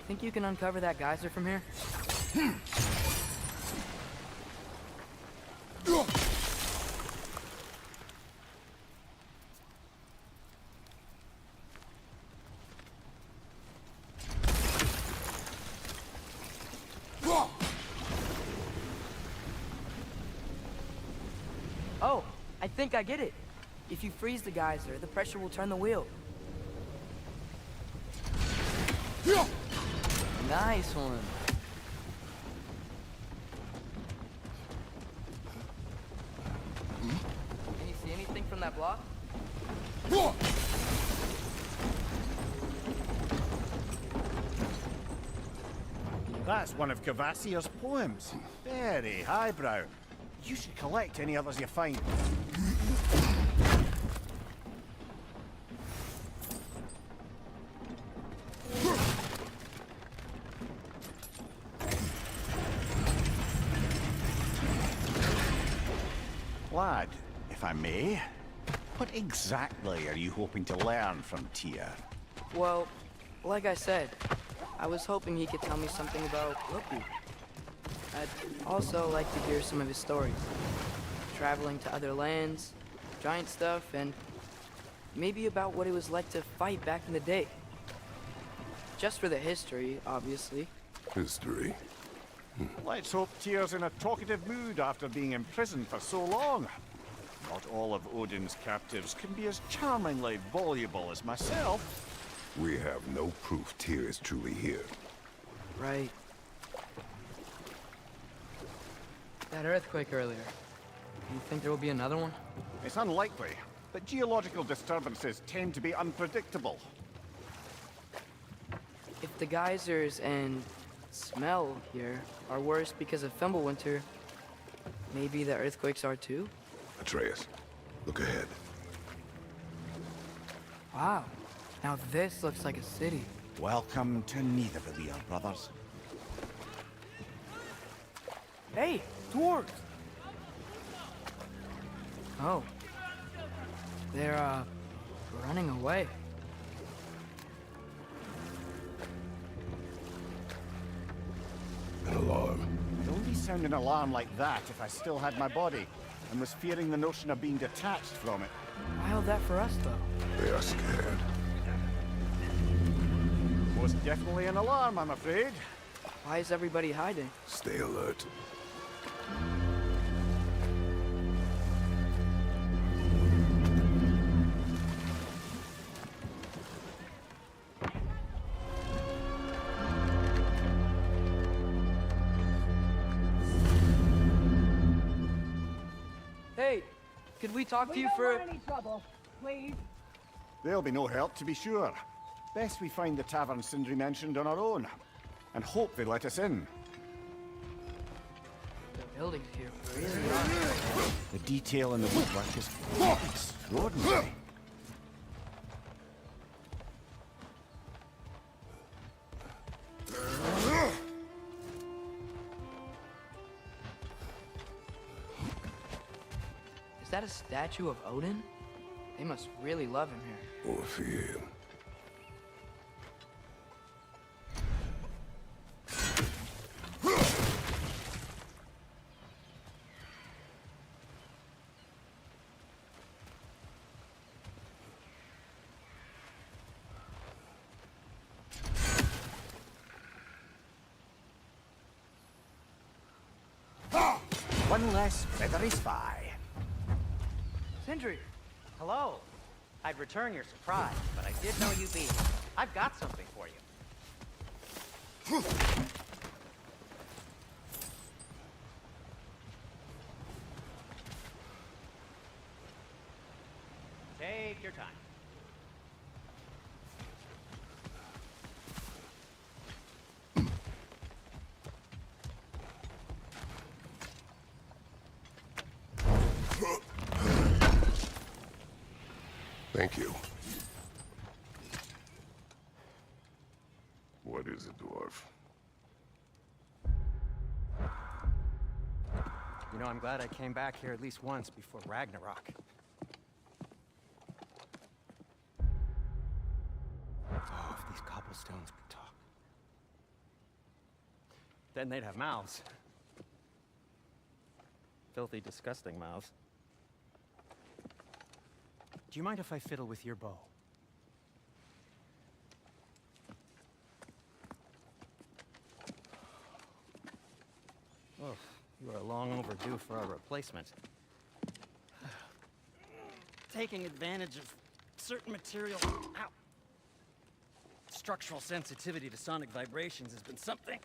Think you can uncover that geyser from here? Oh, I think I get it. If you freeze the geyser, the pressure will turn the wheel. Nice one. Can you see anything from that block? That's one of Kvasir's poems. Very highbrow. You should collect any others you find. Lad, if I may, what exactly are you hoping to learn from Tyr? Well, like I said, I was hoping he could tell me something about Loki. I'd also like to hear some of his stories. Traveling to other lands, giant stuff, and Maybe about what it was like to fight back in the day. Just for the history, obviously. History. Let's hope Tyr's in a talkative mood after being imprisoned for so long. Not all of Odin's captives can be as charmingly voluble as myself. We have no proof Tyr is truly here. Right. That earthquake earlier. You think there will be another one? It's unlikely, but geological disturbances tend to be unpredictable. If the geysers and smell here are worse because of Fimbulwinter, maybe the earthquakes are too? Atreus, look ahead. Wow. Now this looks like a city. Welcome to Nidavellir, brothers. Hey, dwarves! Oh. They're, running away. An alarm. I'd only sound an alarm like that if I still had my body, and was fearing the notion of being detached from it. Why that for us, though? They are scared. Most definitely an alarm, I'm afraid. Why is everybody hiding? Stay alert. Hey, could we talk to you for... We don't want any trouble, please. There'll be no help, to be sure. Best we find the tavern Sindri mentioned on our own, and hope they let us in. The buildings here really are... The detail in the woodwork is quite extraordinary. Is that a statue of Odin? They must really love him here. Or fear him. One less feathery spy. Sindri! Hello. I'd return your surprise, but I did know you'd be here. I've got something for you. Take your time. Thank you. What is it, dwarf? You know, I'm glad I came back here at least once before Ragnarok. Oh, if these cobblestones could talk. Then they'd have mouths. Filthy, disgusting mouths. Do you mind if I fiddle with your bow? Oh, you are long overdue for a replacement. Taking advantage of certain material... Ow. Structural sensitivity to sonic vibrations has been something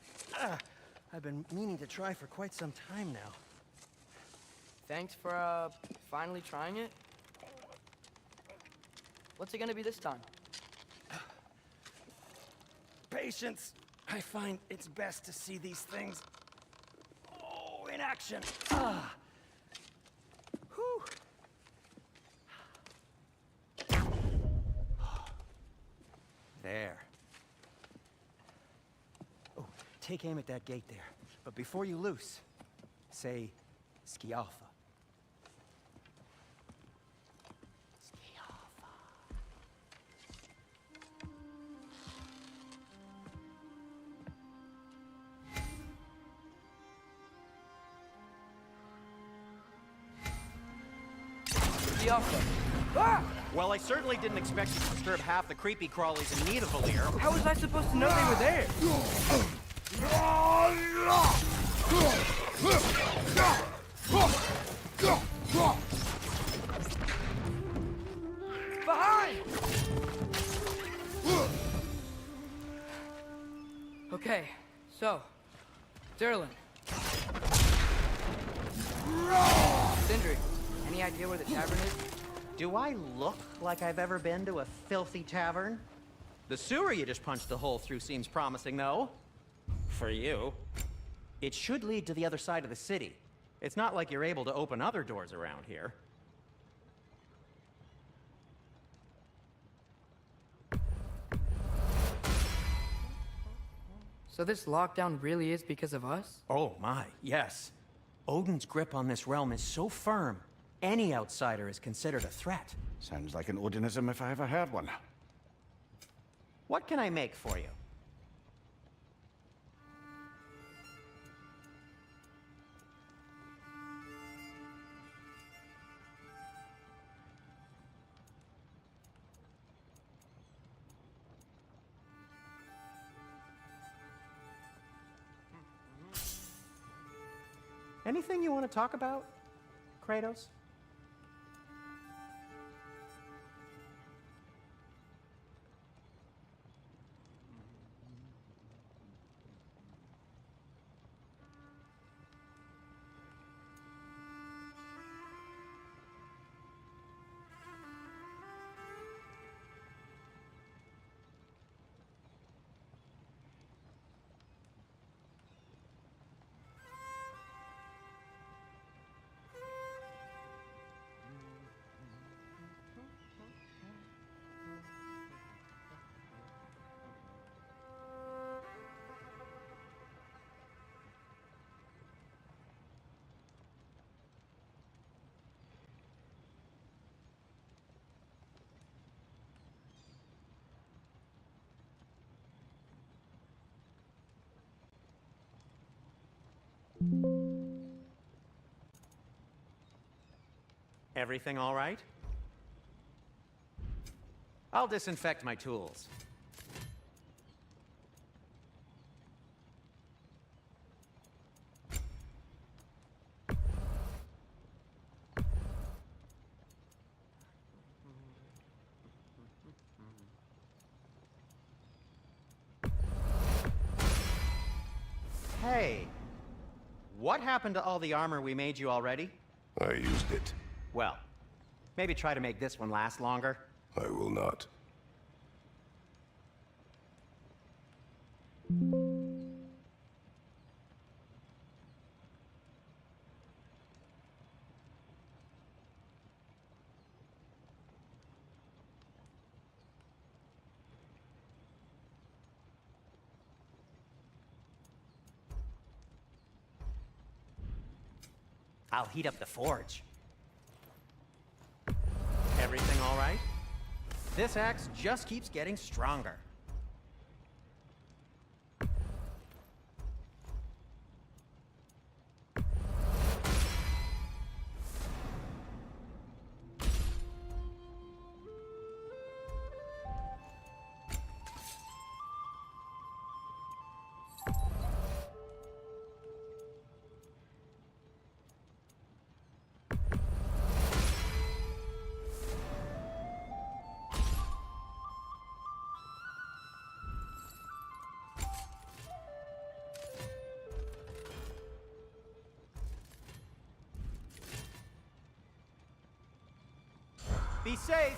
I've been meaning to try for quite some time now. Thanks for, finally trying it. What's it gonna be this time? Patience. I find it's best to see these things, in action. Whew. There. Oh, take aim at that gate there. But before you loose, say, Skialfa. Skialfa. Ah! Well, I certainly didn't expect you to disturb half the creepy crawlies in Nidavellir. How was I supposed to know they were there? Behind! Okay, so, Derlin. Sindri, any idea where the tavern is? Do I look like I've ever been to a filthy tavern? The sewer you just punched the hole through seems promising, though. For you. It should lead to the other side of the city. It's not like you're able to open other doors around here. So this lockdown really is because of us? Oh my, yes. Odin's grip on this realm is so firm, any outsider is considered a threat. Sounds like an Odinism if I ever heard one. What can I make for you? Anything you want to talk about, Kratos? Everything all right? I'll disinfect my tools. Hey, what happened to all the armor we made you already? I used it. Well, maybe try to make this one last longer. I will not. I'll heat up the forge. Everything all right? This axe just keeps getting stronger. Be safe!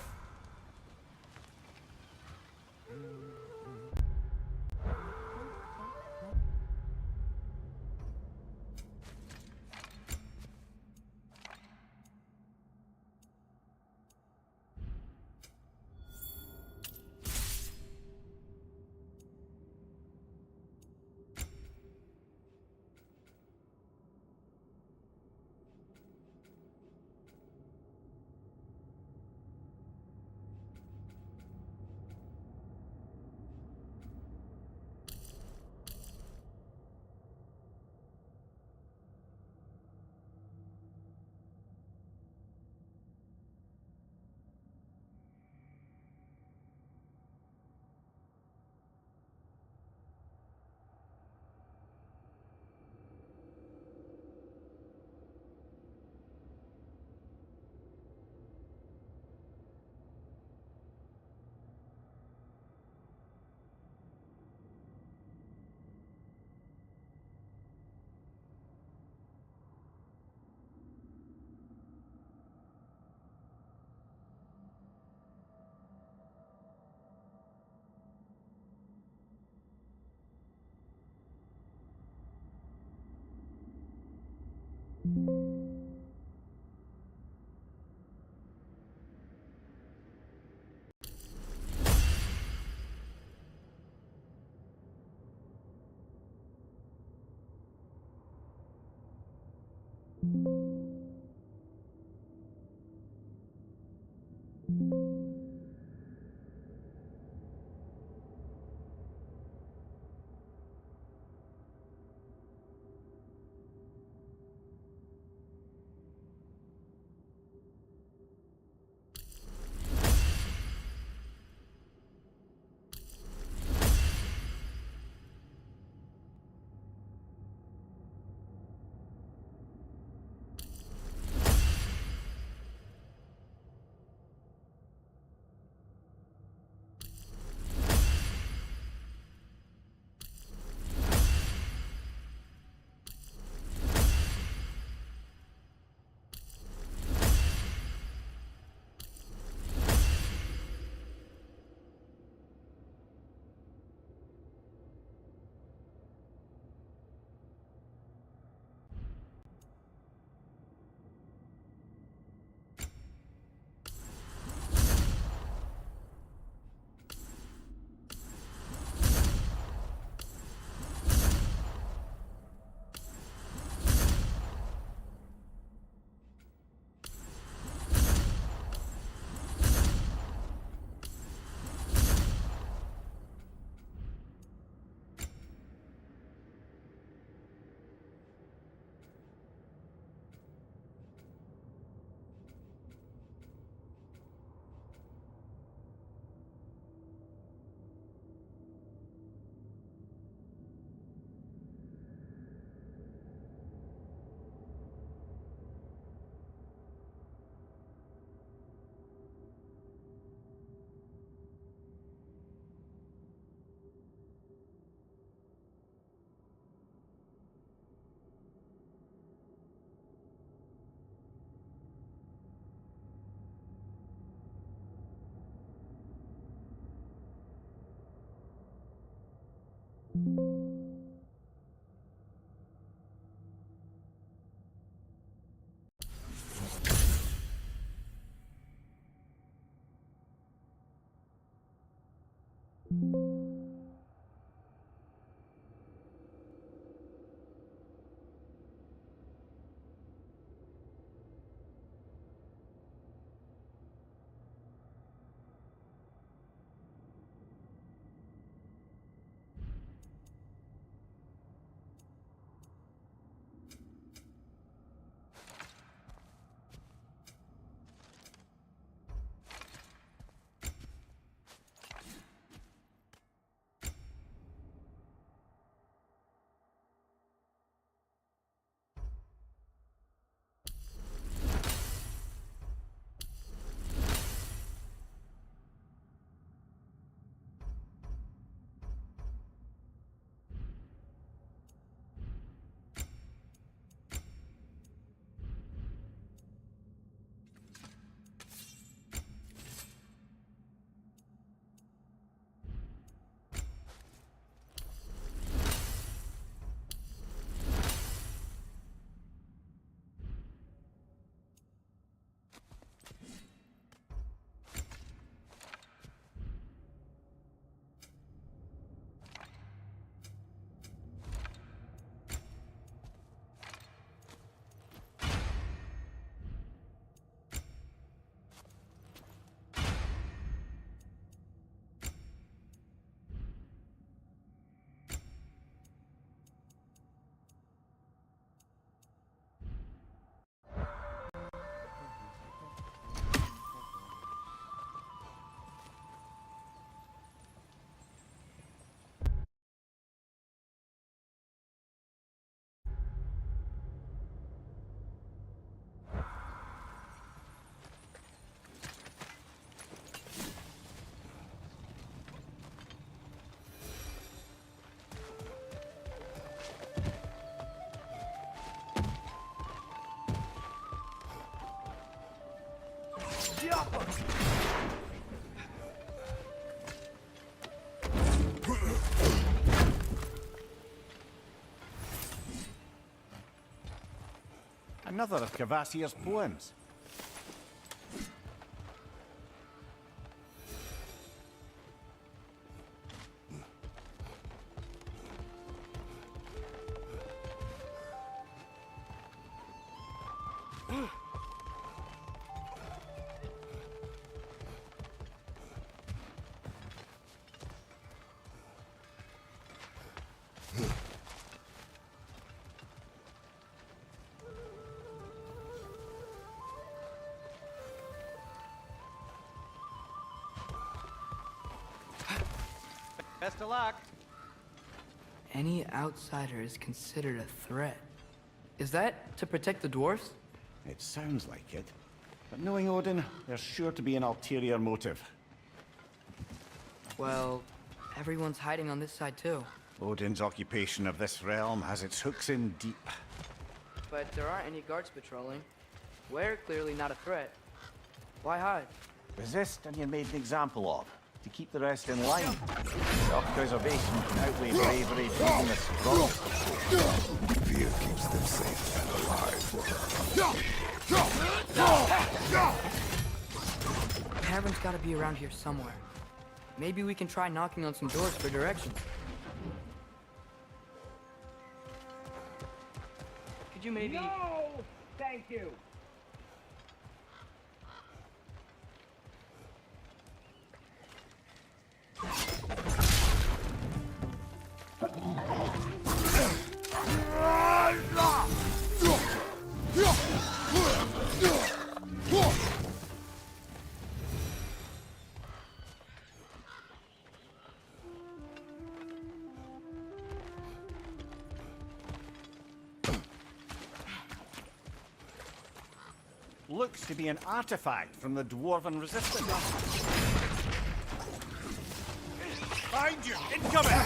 Another of Kvasir's poems. Best of luck. Any outsider is considered a threat. Is that to protect the dwarfs? It sounds like it. But knowing Odin, there's sure to be an ulterior motive. Well, everyone's hiding on this side too. Odin's occupation of this realm has its hooks in deep. But there aren't any guards patrolling. We're clearly not a threat. Why hide? Resist and you're made an example of. To keep the rest in line. Self-preservation can outweigh bravery being the strongest. Fear keeps them safe and alive. Cavern's gotta be around here somewhere. Maybe we can try knocking on some doors for directions. Could you maybe... No! Thank you. Looks to be an artifact from the Dwarven Resistance. Find you! Incoming!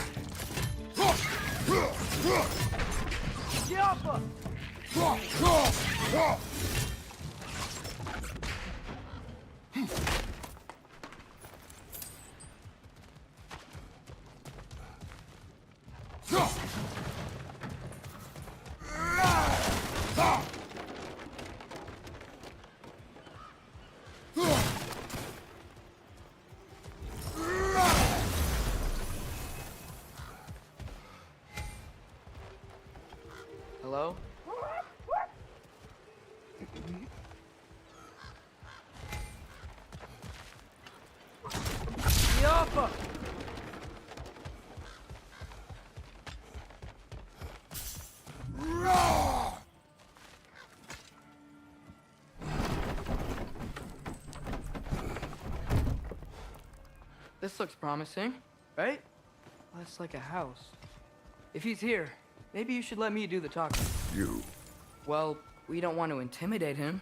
Hello? Yappa! This looks promising, right? Less like a house. If he's here, maybe you should let me do the talking. You. Well, we don't want to intimidate him.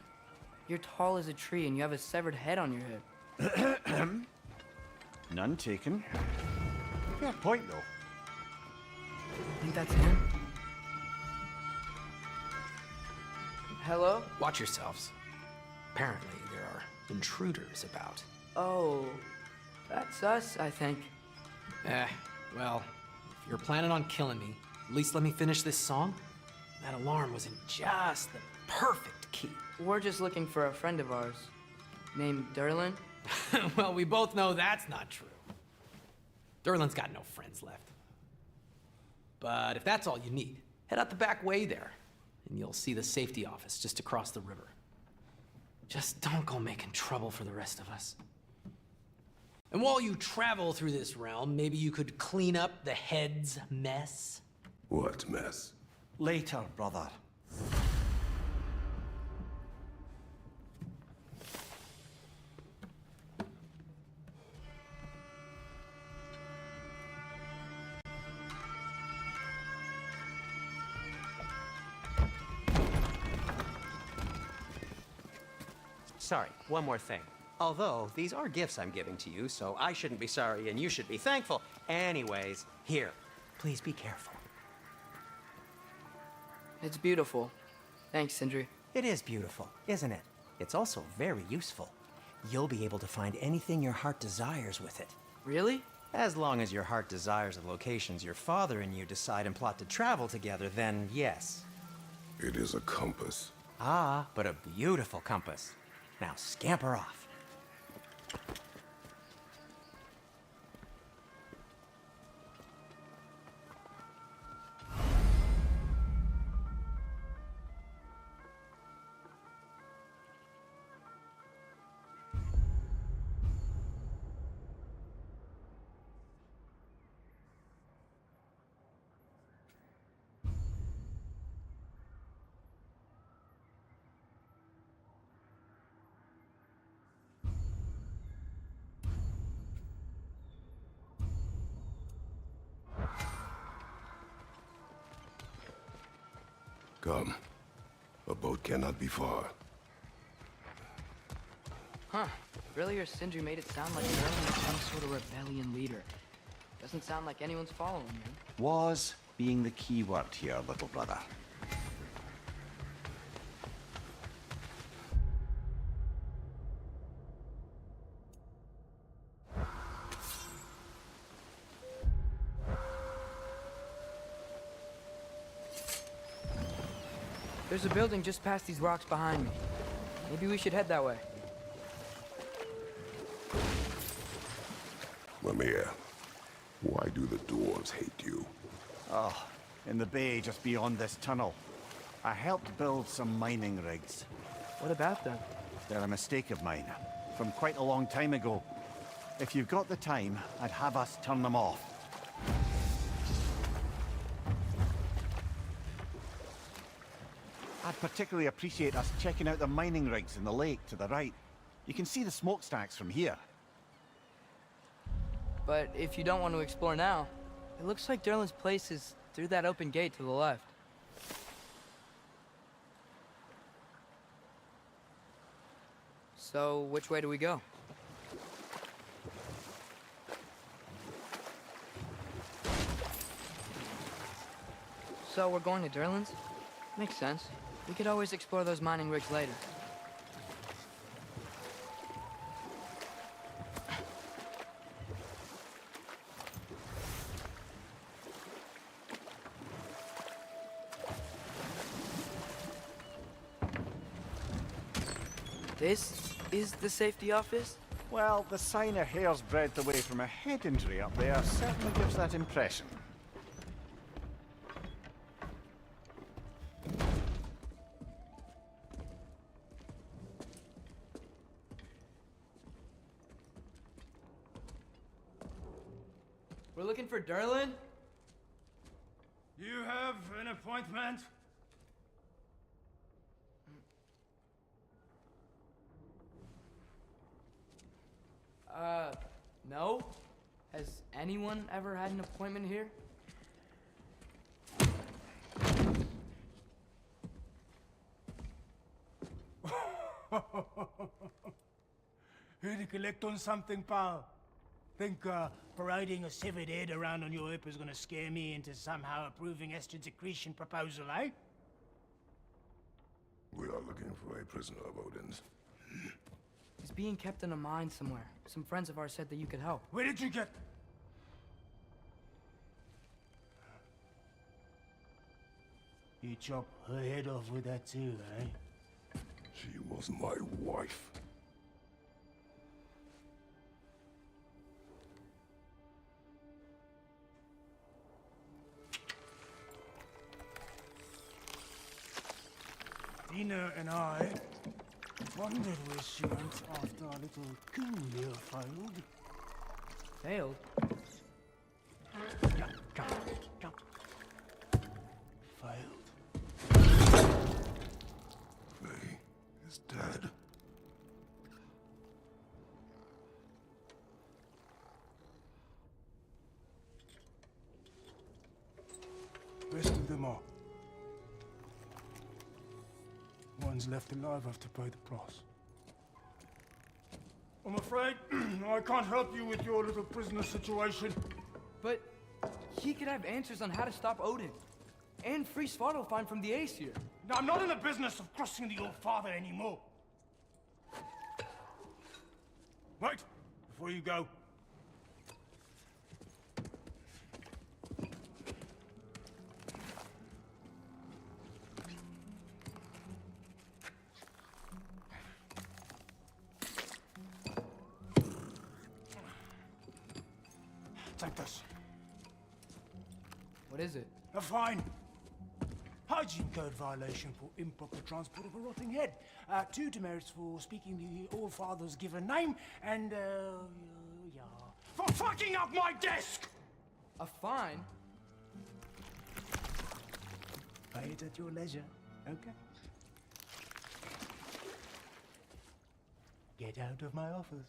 You're tall as a tree and you have a severed head on your head. None taken. Fair point, though. Think that's him? Hello? Watch yourselves. Apparently, there are intruders about. Oh, that's us, I think. Well, if you're planning on killing me, at least let me finish this song. That alarm was in just the perfect key. We're just looking for a friend of ours, named Derlin. Well, we both know that's not true. Derlin's got no friends left. But if that's all you need, head out the back way there, and you'll see the safety office just across the river. Just don't go making trouble for the rest of us. And while you travel through this realm, maybe you could clean up the head's mess? What mess? Later, brother. Sorry, one more thing. Although, these are gifts I'm giving to you, so I shouldn't be sorry and you should be thankful. Anyways, here, please be careful. It's beautiful. Thanks, Sindri. It is beautiful, isn't it? It's also very useful. You'll be able to find anything your heart desires with it. Really? As long as your heart desires the locations your father and you decide and plot to travel together, then yes. It is a compass. Ah, but a beautiful compass. Now scamper off. Come. A boat cannot be far. Huh. Earlier, Sindri made it sound like Merlin was some sort of rebellion leader. Doesn't sound like anyone's following him. Was being the key word here, little brother. There's a building just past these rocks behind me. Maybe we should head that way. Mimir, why do the dwarves hate you? Oh, in the bay just beyond this tunnel. I helped build some mining rigs. What about them? They're a mistake of mine, from quite a long time ago. If you've got the time, I'd have us turn them off. I'd particularly appreciate us checking out the mining rigs in the lake to the right. You can see the smokestacks from here. But if you don't want to explore now, it looks like Derlin's place is through that open gate to the left. So, which way do we go? So, we're going to Derlin's? Makes sense. We could always explore those mining rigs later. This is the safety office? Well, the sign a hair's breadth away from a head injury up there certainly gives that impression. We're looking for Derlin? You have an appointment? No. Has anyone ever had an appointment here? Here to collect on something, pal? Think, parading a severed head around on your hip is gonna scare me into somehow approving Estrid's accretion proposal, eh? We are looking for a prisoner of Odin's. He's being kept in a mine somewhere. Some friends of ours said that you could help. Where did you get... You chop her head off with that too, eh? She was my wife. Dina and I wondered where she went after our little coup here failed. Failed? Failed. Faye is dead. Rest of them are. One's left alive have to pay the price. I'm afraid I can't help you with your little prisoner situation. But he could have answers on how to stop Odin. And free Svartalfheim from the Aesir. Now, I'm not in the business of crossing the old father anymore. Wait, before you go. Take this. What is it? A fine. Hygiene code violation for improper transport of a rotting head. 2 demerits for speaking the All-Father's given name, and, yeah. For fucking up my desk! A fine? Pay it at your leisure, okay? Get out of my office.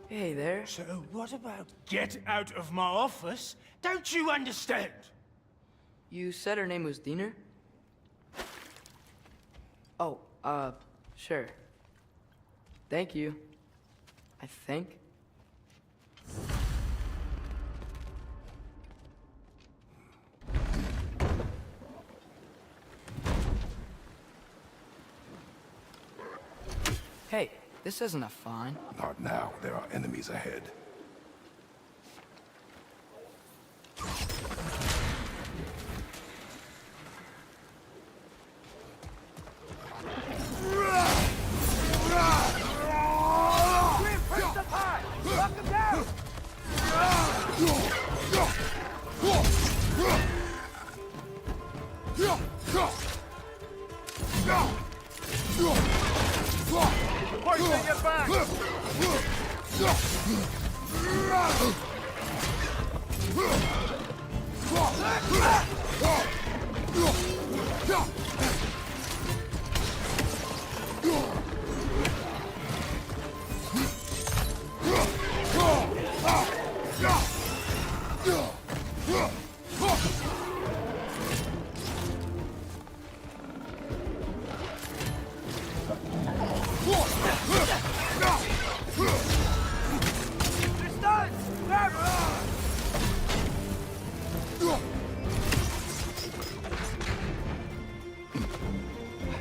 Hey there. So what about get out of my office? Don't you understand? You said her name was Diener? Oh, sure. Thank you. I think. Hey, this isn't a fine. Not now. There are enemies ahead.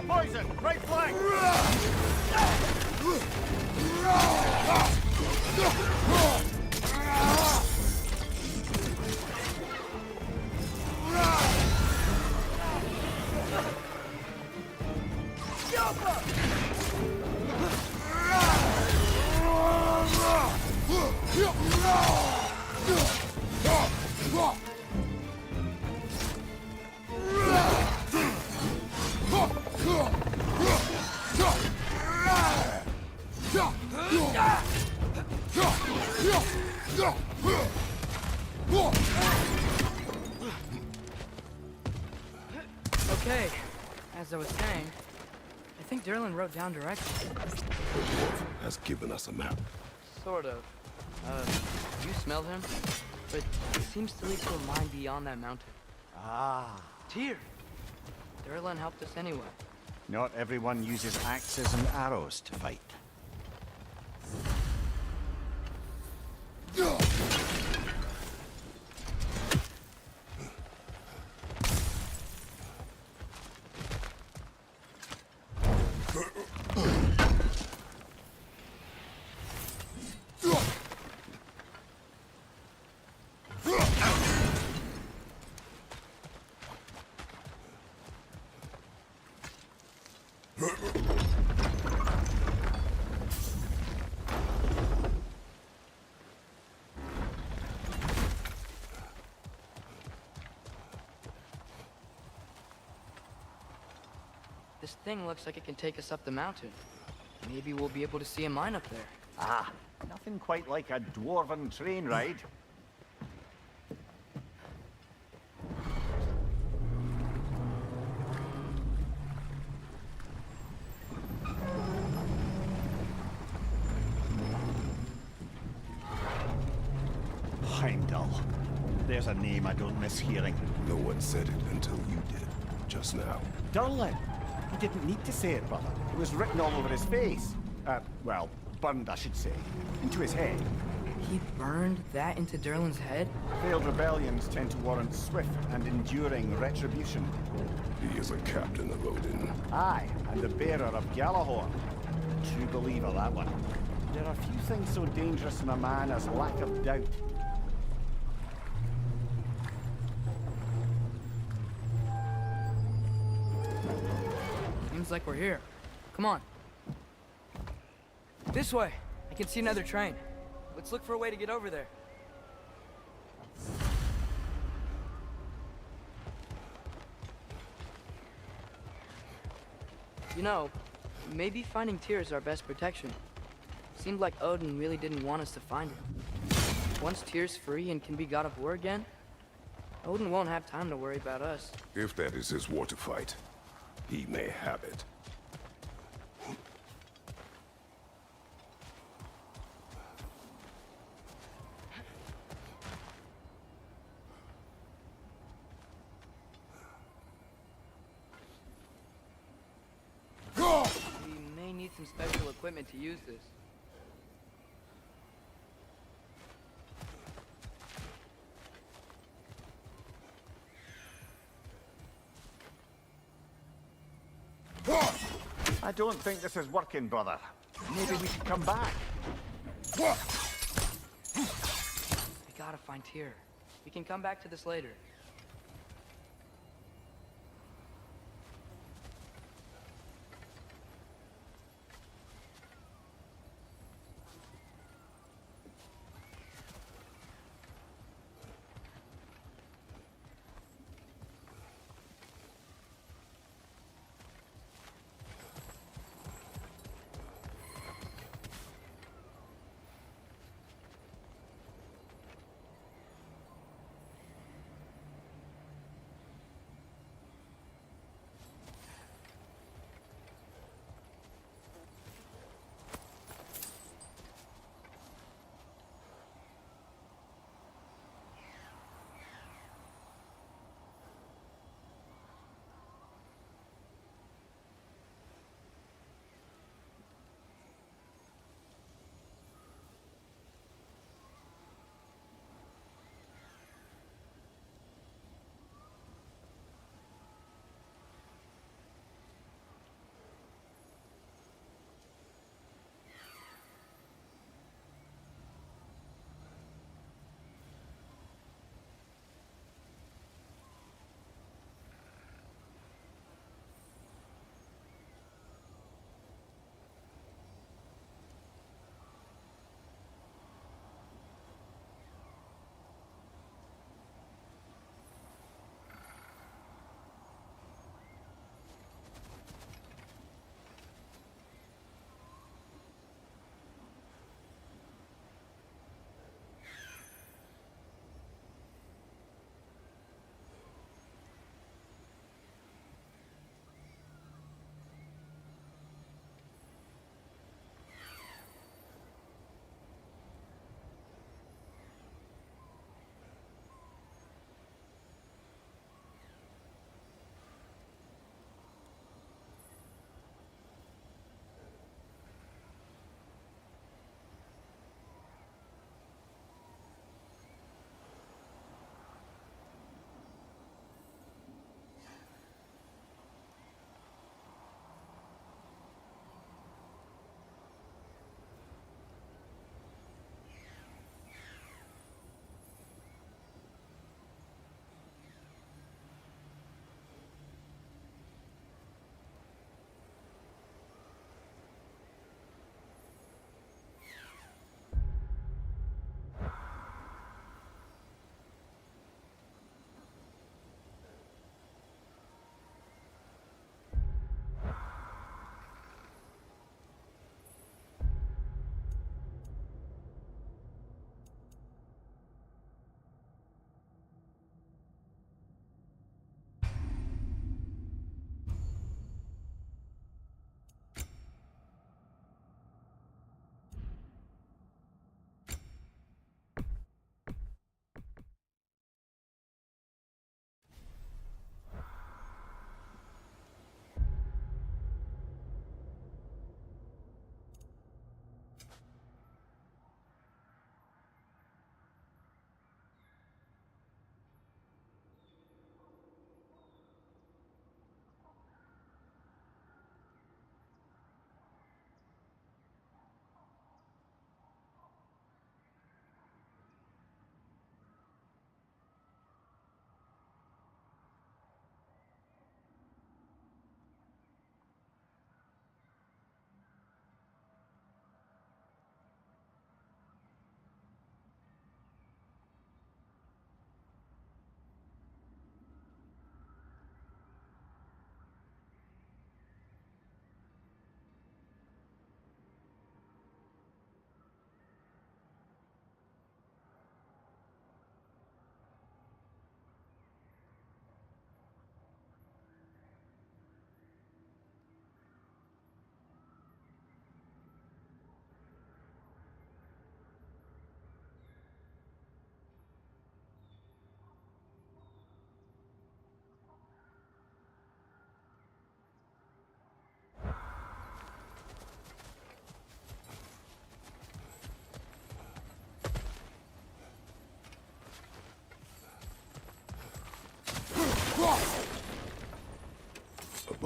Poison! Right flank! Okay, as I was saying, I think Derlin wrote down directions. Has given us a map. Sort of. You smelled him? But it seems to lead to a mine beyond that mountain. Ah. Tyr! Derlin helped us anyway. Not everyone uses axes and arrows to fight. This thing looks like it can take us up the mountain. Maybe we'll be able to see a mine up there. Ah, nothing quite like a dwarven train ride. Heimdall. There's a name I don't miss hearing. No one said it until you did, just now. Durlin! He didn't need to say it, brother. It was written all over his face. Well, burned, I should say. Into his head. He burned that into Derlin's head? Failed rebellions tend to warrant swift and enduring retribution. He is a captain of Odin. Aye, and the bearer of Galahorn. True believer, that one. There are few things so dangerous in a man as lack of doubt. seems like we're here. Come on. This way. I can see another train. Let's look for a way to get over there. You know, maybe finding Tyr is our best protection. Seemed like Odin really didn't want us to find him. Once Tyr's free and can be God of War again, Odin won't have time to worry about us. If that is his war to fight, he may have it. We may need some special equipment to use this. I don't think this is working, brother. Maybe we should come back. We gotta find Tyr. We can come back to this later.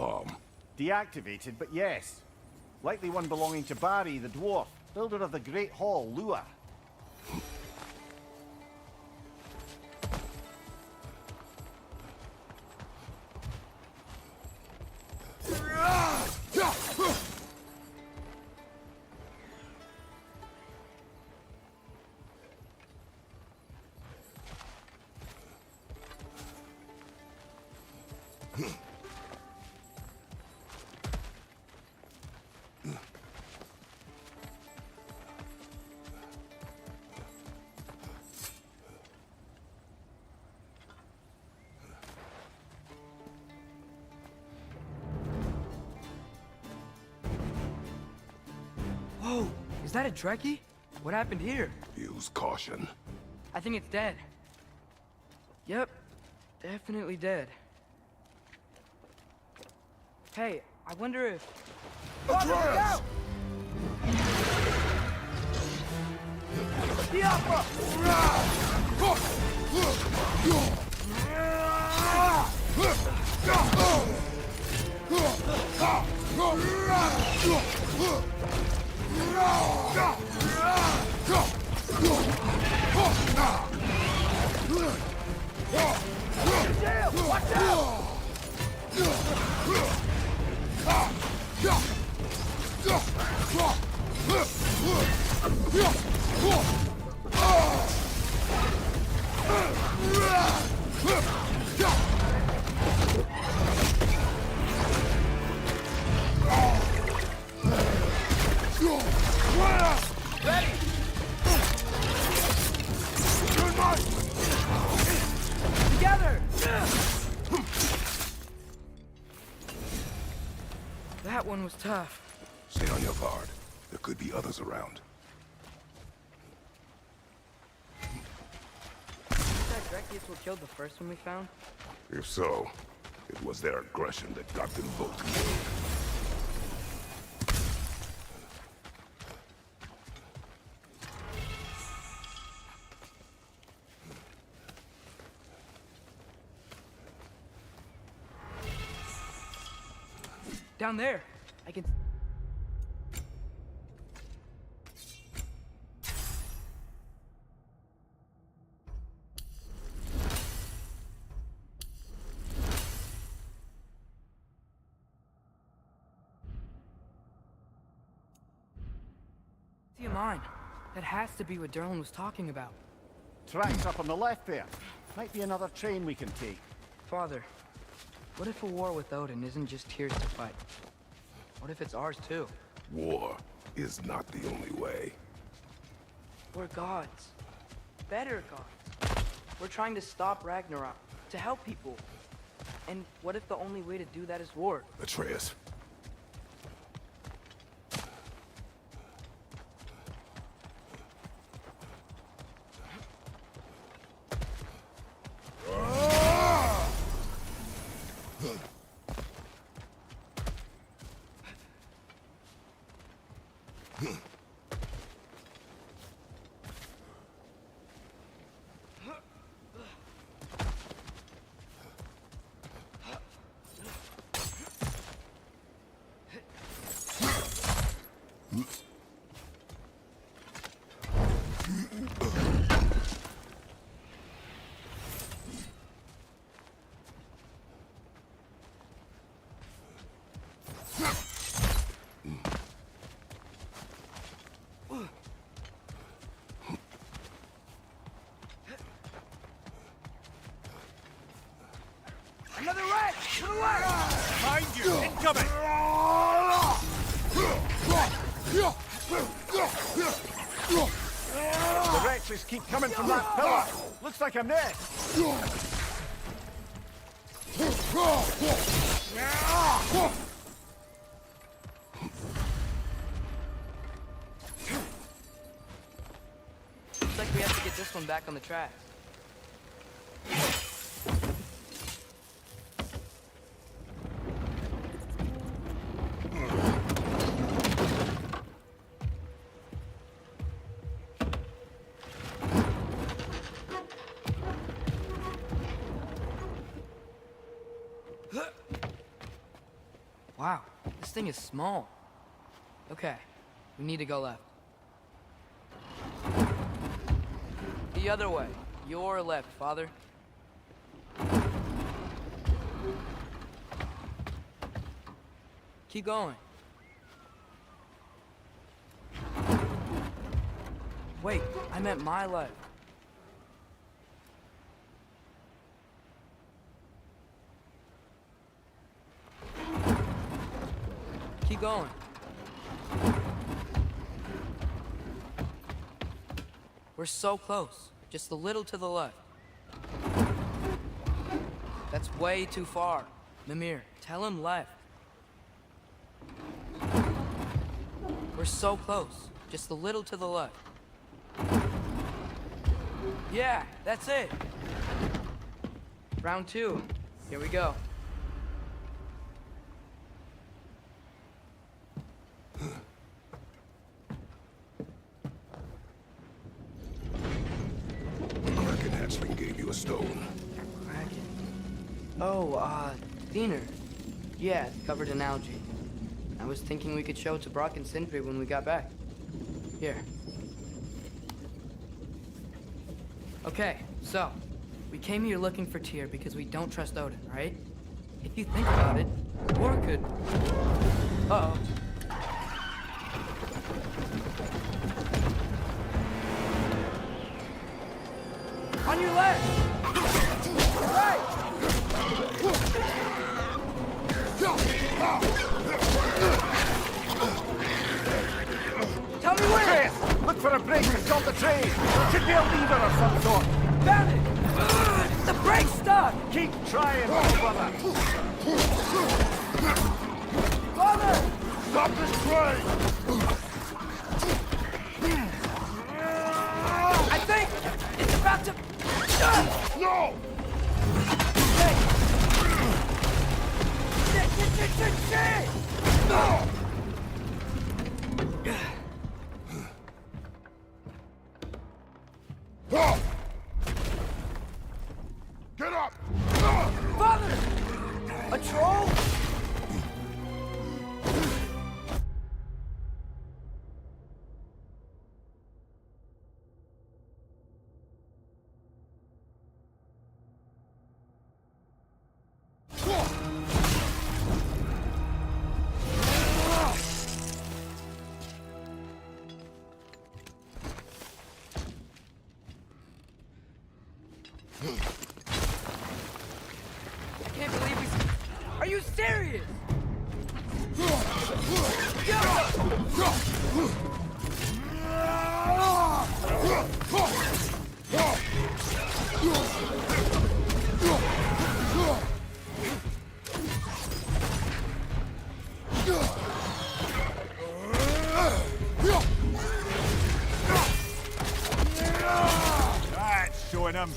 bomb. Deactivated, but yes. Likely one belonging to Barry, the dwarf, builder of the Great Hall, Lua. Whoa, is that a Trekkie? What happened here? Use caution. I think it's dead. Yep, definitely dead. Hey, I wonder if... Atreus! Watch out! Ready! Together! That one was tough. Stay on your guard. There could be others around. That Dreckius what killed the first one we found? If so, it was their aggression that got them both killed. Down there. I can... See a mine. That has to be what Derlin was talking about. Tracks up on the left there. Might be another train we can take. Father, what if a war with Odin isn't just Tyr's to fight? What if it's ours too? War is not the only way. We're gods. Better gods. We're trying to stop Ragnarok, to help people. And what if the only way to do that is war? Atreus. Another rat! To the left! Behind you! Incoming! The wretches keep coming from that pillar. Looks like a net. Looks like we have to get this one back on the tracks. Wow, this thing is small. Okay, we need to go left. The other way. Your left, Father. Keep going. Wait, I meant my left. Keep going. We're so close. Just a little to the left. That's way too far. Mimir, tell him left. We're so close. Just a little to the left. Yeah, that's it. Round 2. Here we go. Kraken hatchling gave you a stone. Kraken. Oh, Diener. Yeah, it's covered in algae. I was thinking we could show it to Brock and Sindri when we got back. Here. Okay, so, we came here looking for Tyr because we don't trust Odin, right? If you think about it, War could... Uh-oh. On your left! Right! Tell me where! Look for a break to stop the train! Should be a lever of some sort! Found it! The brake's stuck! Keep trying, little brother! Father! Stop this train! I think it's about to... No! Hey! Shit! No! Get up! Father! A troll? I can't believe we... Are you serious? That's showing him.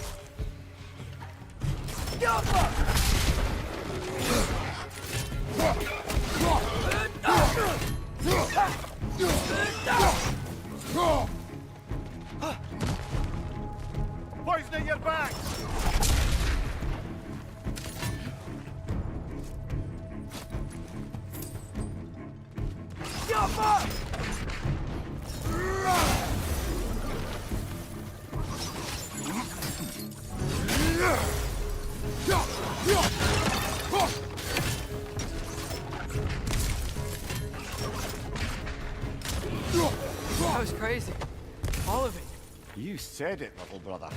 Poisoning your back! That was crazy. All of it. You said it, little brother.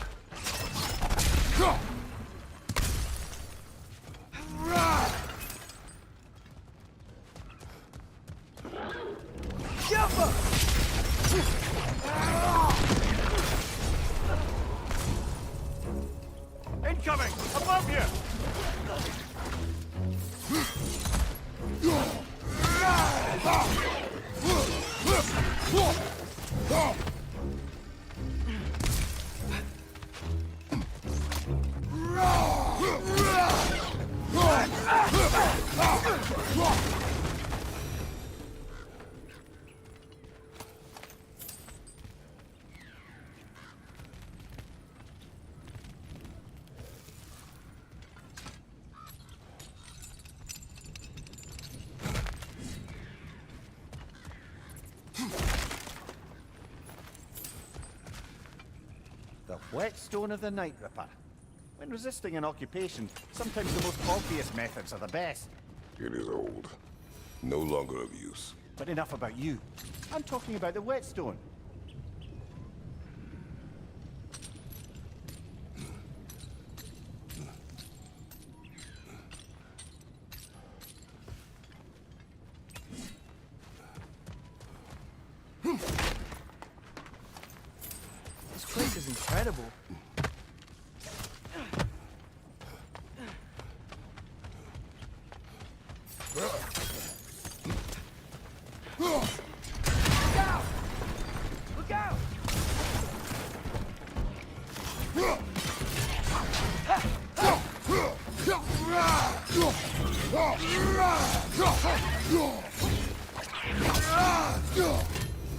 Incoming! Above you! Whetstone of the Night Ripper. When resisting an occupation, sometimes the most obvious methods are the best. It is old. No longer of use. But enough about you. I'm talking about the whetstone. This place is incredible. Look out! Look out!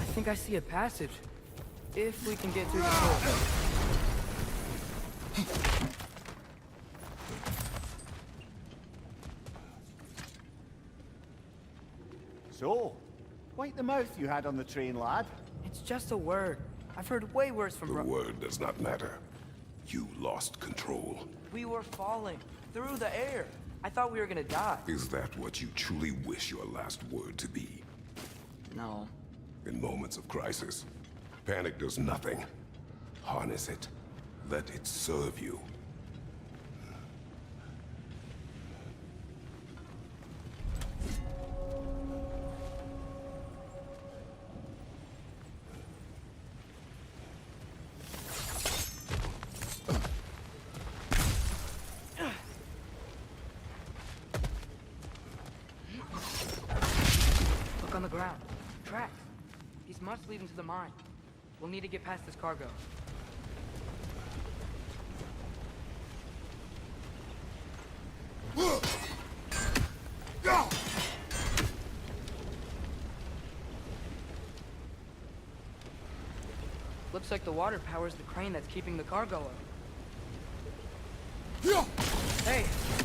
I think I see a passage. If we can get through the hole. So, wipe the mouth you had on the train, lad. It's just a word. I've heard way worse from The word does not matter. You lost control. We were falling through the air. I thought we were gonna die. Is that what you truly wish your last word to be? No. In moments of crisis, panic does nothing. Harness it. Let it serve you. Look on the ground. Tracks. These must lead into the mine. We'll need to get past this cargo. Looks like the water powers the crane that's keeping the cargo up. Hey,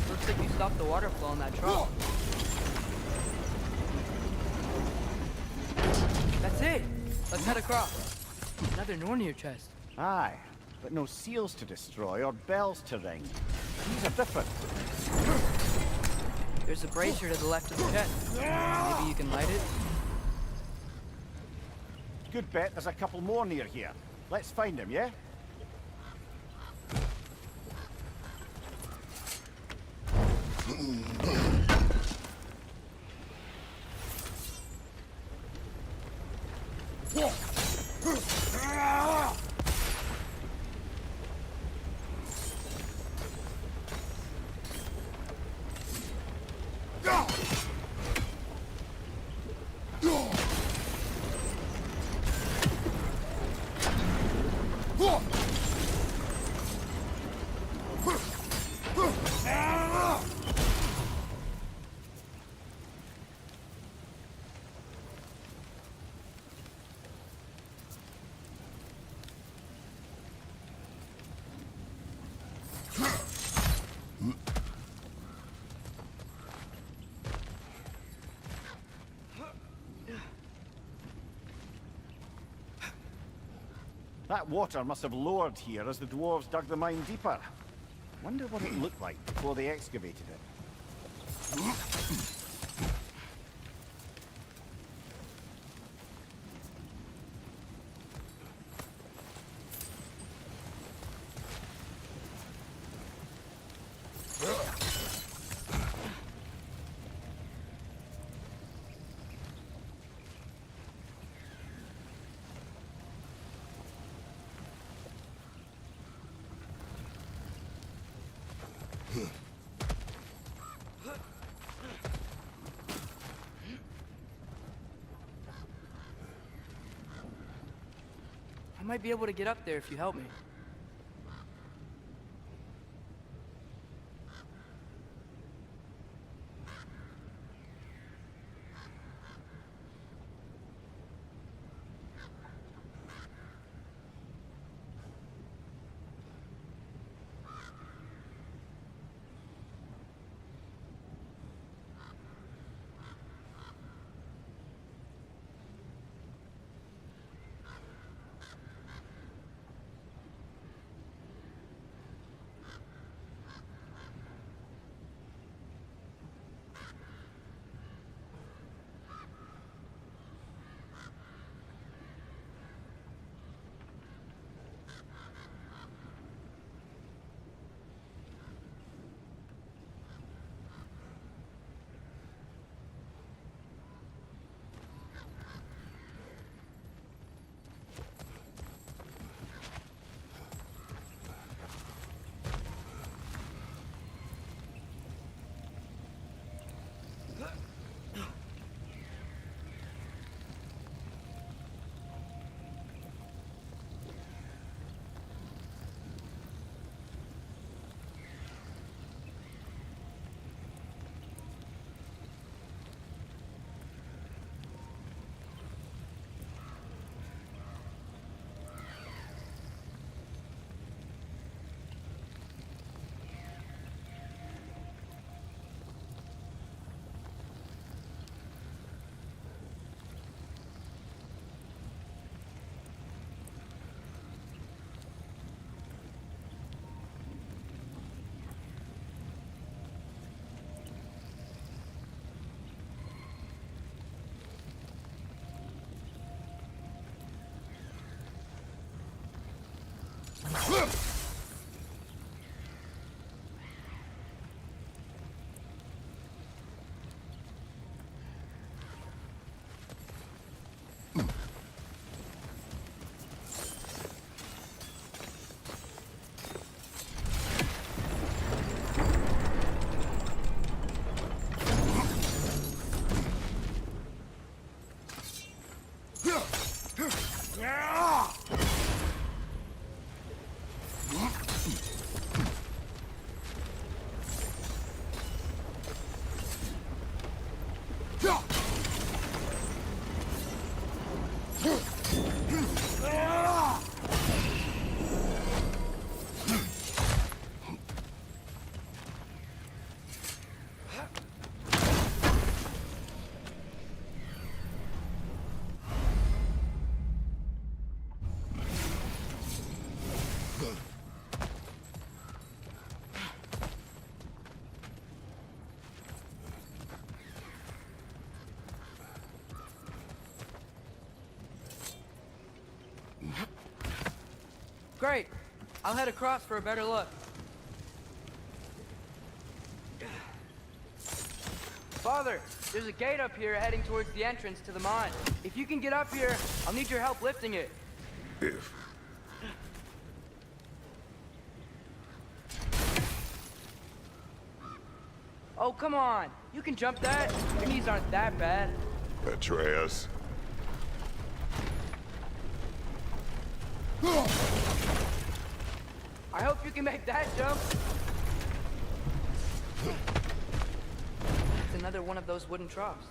looks like you stopped the water flow on that truck. That's it! Let's head across. Another Nornir chest. Aye, but no seals to destroy or bells to ring. These are different. There's a brazier to the left of the chest. Maybe you can light it? Good bet there's a couple more near here. Let's find them, yeah? That water must have lowered here as the dwarves dug the mine deeper. Wonder what it looked like before they excavated it. I might be able to get up there if you help me. Great. I'll head across for a better look. Father, there's a gate up here heading towards the entrance to the mine. If you can get up here, I'll need your help lifting it. If. Oh, come on. You can jump that. Your knees aren't that bad. Atreus. I hope you can make that jump. It's another one of those wooden troughs.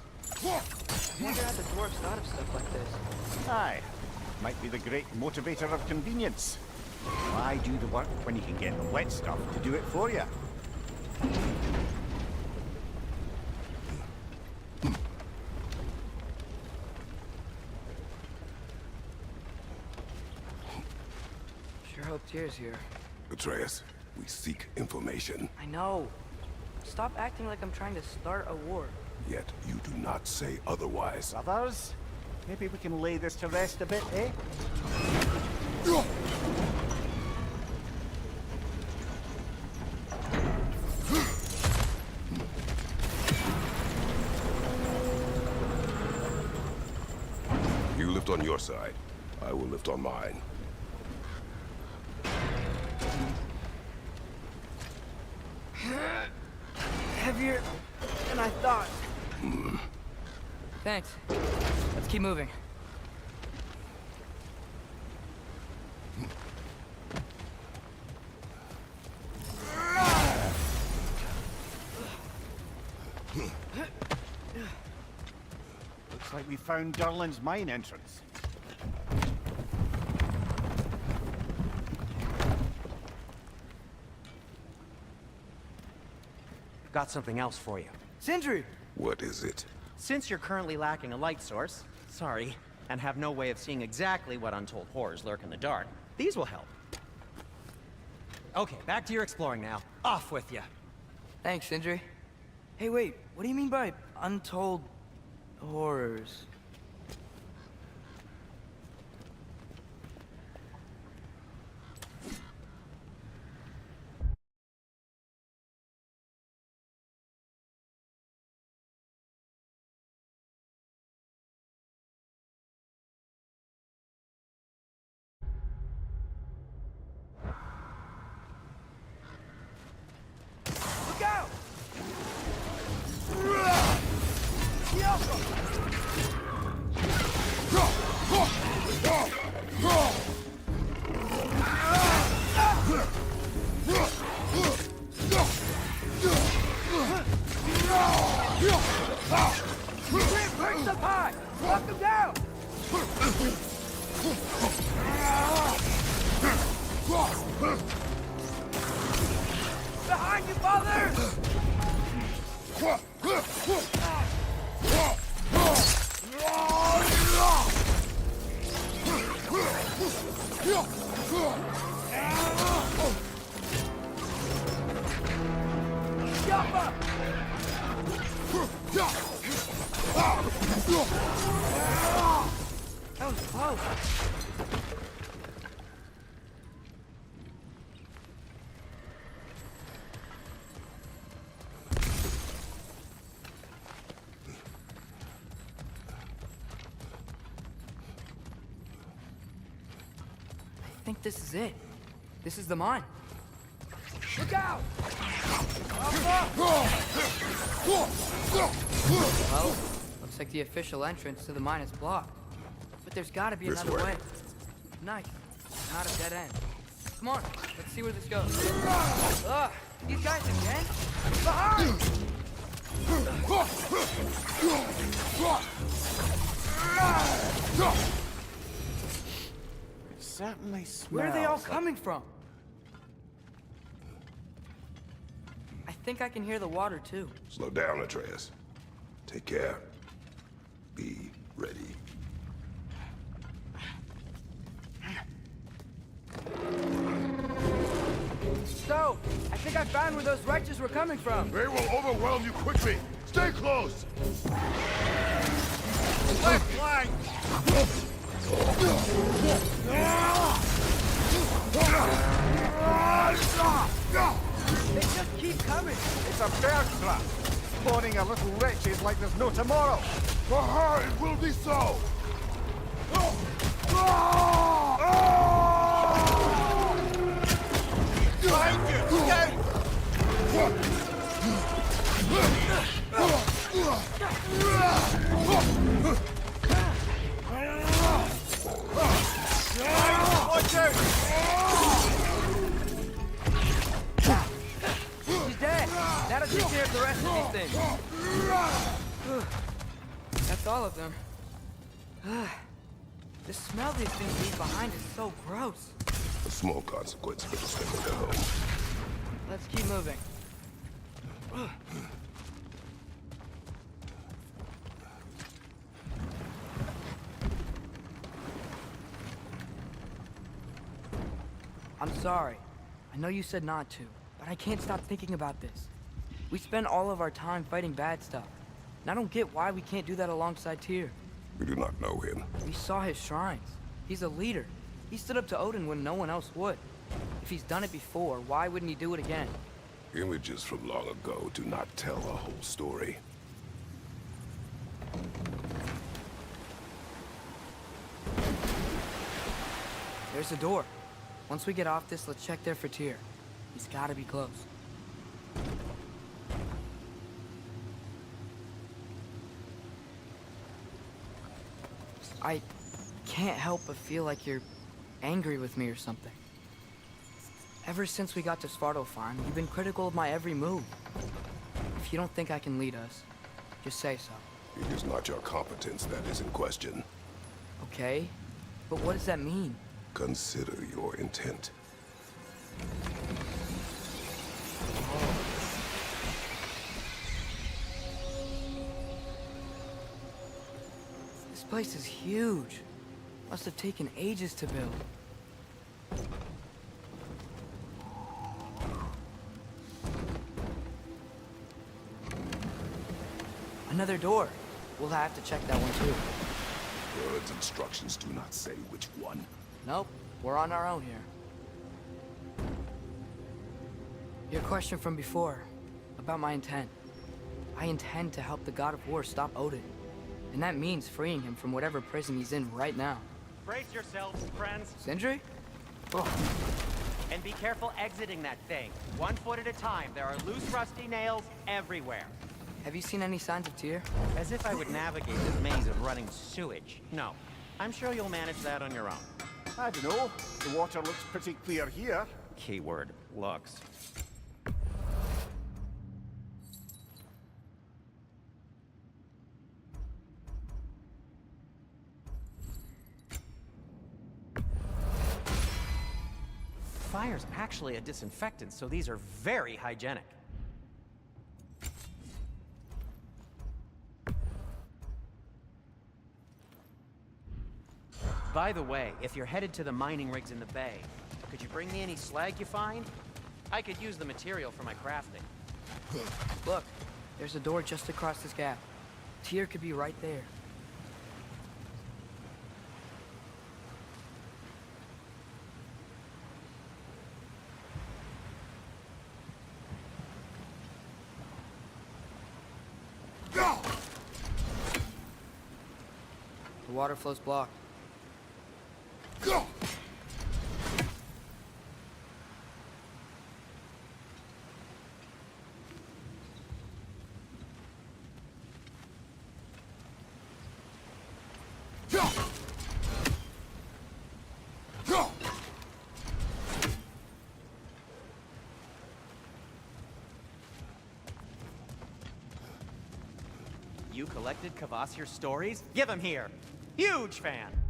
I wonder how the dwarves thought of stuff like this. Aye. Might be the great motivator of convenience. Why do the work when you can get the wet stuff to do it for you? Sure hope Tyr's here. Atreus, we seek information. I know. Stop acting like I'm trying to start a war. Yet you do not say otherwise. Brothers, maybe we can lay this to rest a bit, eh? You lift on your side. I will lift on mine. Heavier than I thought. Thanks. Let's keep moving. Looks like we found Durlin's mine entrance. Got something else for you. Sindri! What is it? Since you're currently lacking a light source, sorry, and have no way of seeing exactly what untold horrors lurk in the dark, these will help. Okay, back to your exploring now. Off with you. Thanks, Sindri. Hey, wait, what do you mean by untold horrors? Look out! Break the pie! Lock them down! Behind you, father! Yappa! That was close. think this is it. This is the mine. Look out! Well, looks like the official entrance to the mine is blocked. But there's gotta be This another way. way. Nice. Not a dead end. Come on, let's see where this goes. Ugh, these guys again? Behind! It certainly smells. Where are they all like- coming from? I think I can hear the water too. Slow down, Atreus. Take care. Be ready. So, I think I found where those righteous were coming from. They will overwhelm you quickly. Stay close. Left flank! They just keep coming. It's a bear trap. Spawning a little wretches like there's no tomorrow. For her, it will be so. Behind you! Scout! Watch out! She's dead. That'll take care of the rest of these things. That's all of them. The smell these things leave behind is so gross. A small consequence for the step of their home. Let's keep moving. I'm sorry. I know you said not to, but I can't stop thinking about this. We spend all of our time fighting bad stuff. And I don't get why we can't do that alongside Tyr. We do not know him. We saw his shrines. He's a leader. He stood up to Odin when no one else would. If he's done it before, why wouldn't he do it again? Images from long ago do not tell a whole story. There's a door. Once we get off this, let's check there for Tyr. He's gotta be close. I can't help but feel like you're angry with me or something. Ever since we got to Svartalfheim, you've been critical of my every move. If you don't think I can lead us, just say so. It is not your competence that is in question. Okay? But what does that mean? Consider your intent. This place is huge. Must have taken ages to build. Another door. We'll have to check that one too. Words instructions do not say which one. Nope, we're on our own here. Your question from before, about my intent. I intend to help the God of War stop Odin. And that means freeing him from whatever prison he's in right now. Brace yourselves, friends, Sindri? and be careful exiting that thing. 1 foot at a time. There are loose, rusty nails everywhere. Have you seen any signs of Tyr? As if I would navigate this maze of running sewage. No. I'm sure you'll manage that on your own. I don't know. The water looks pretty clear here. Keyword, looks. Fire's actually a disinfectant, so these are very hygienic. By the way, if you're headed to the mining rigs in the bay, could you bring me any slag you find? I could use the material for my crafting. Look, there's a door just across this gap. Tyr could be right there. The water flow's blocked. You collected Kvasir's stories? Give him here! Huge fan!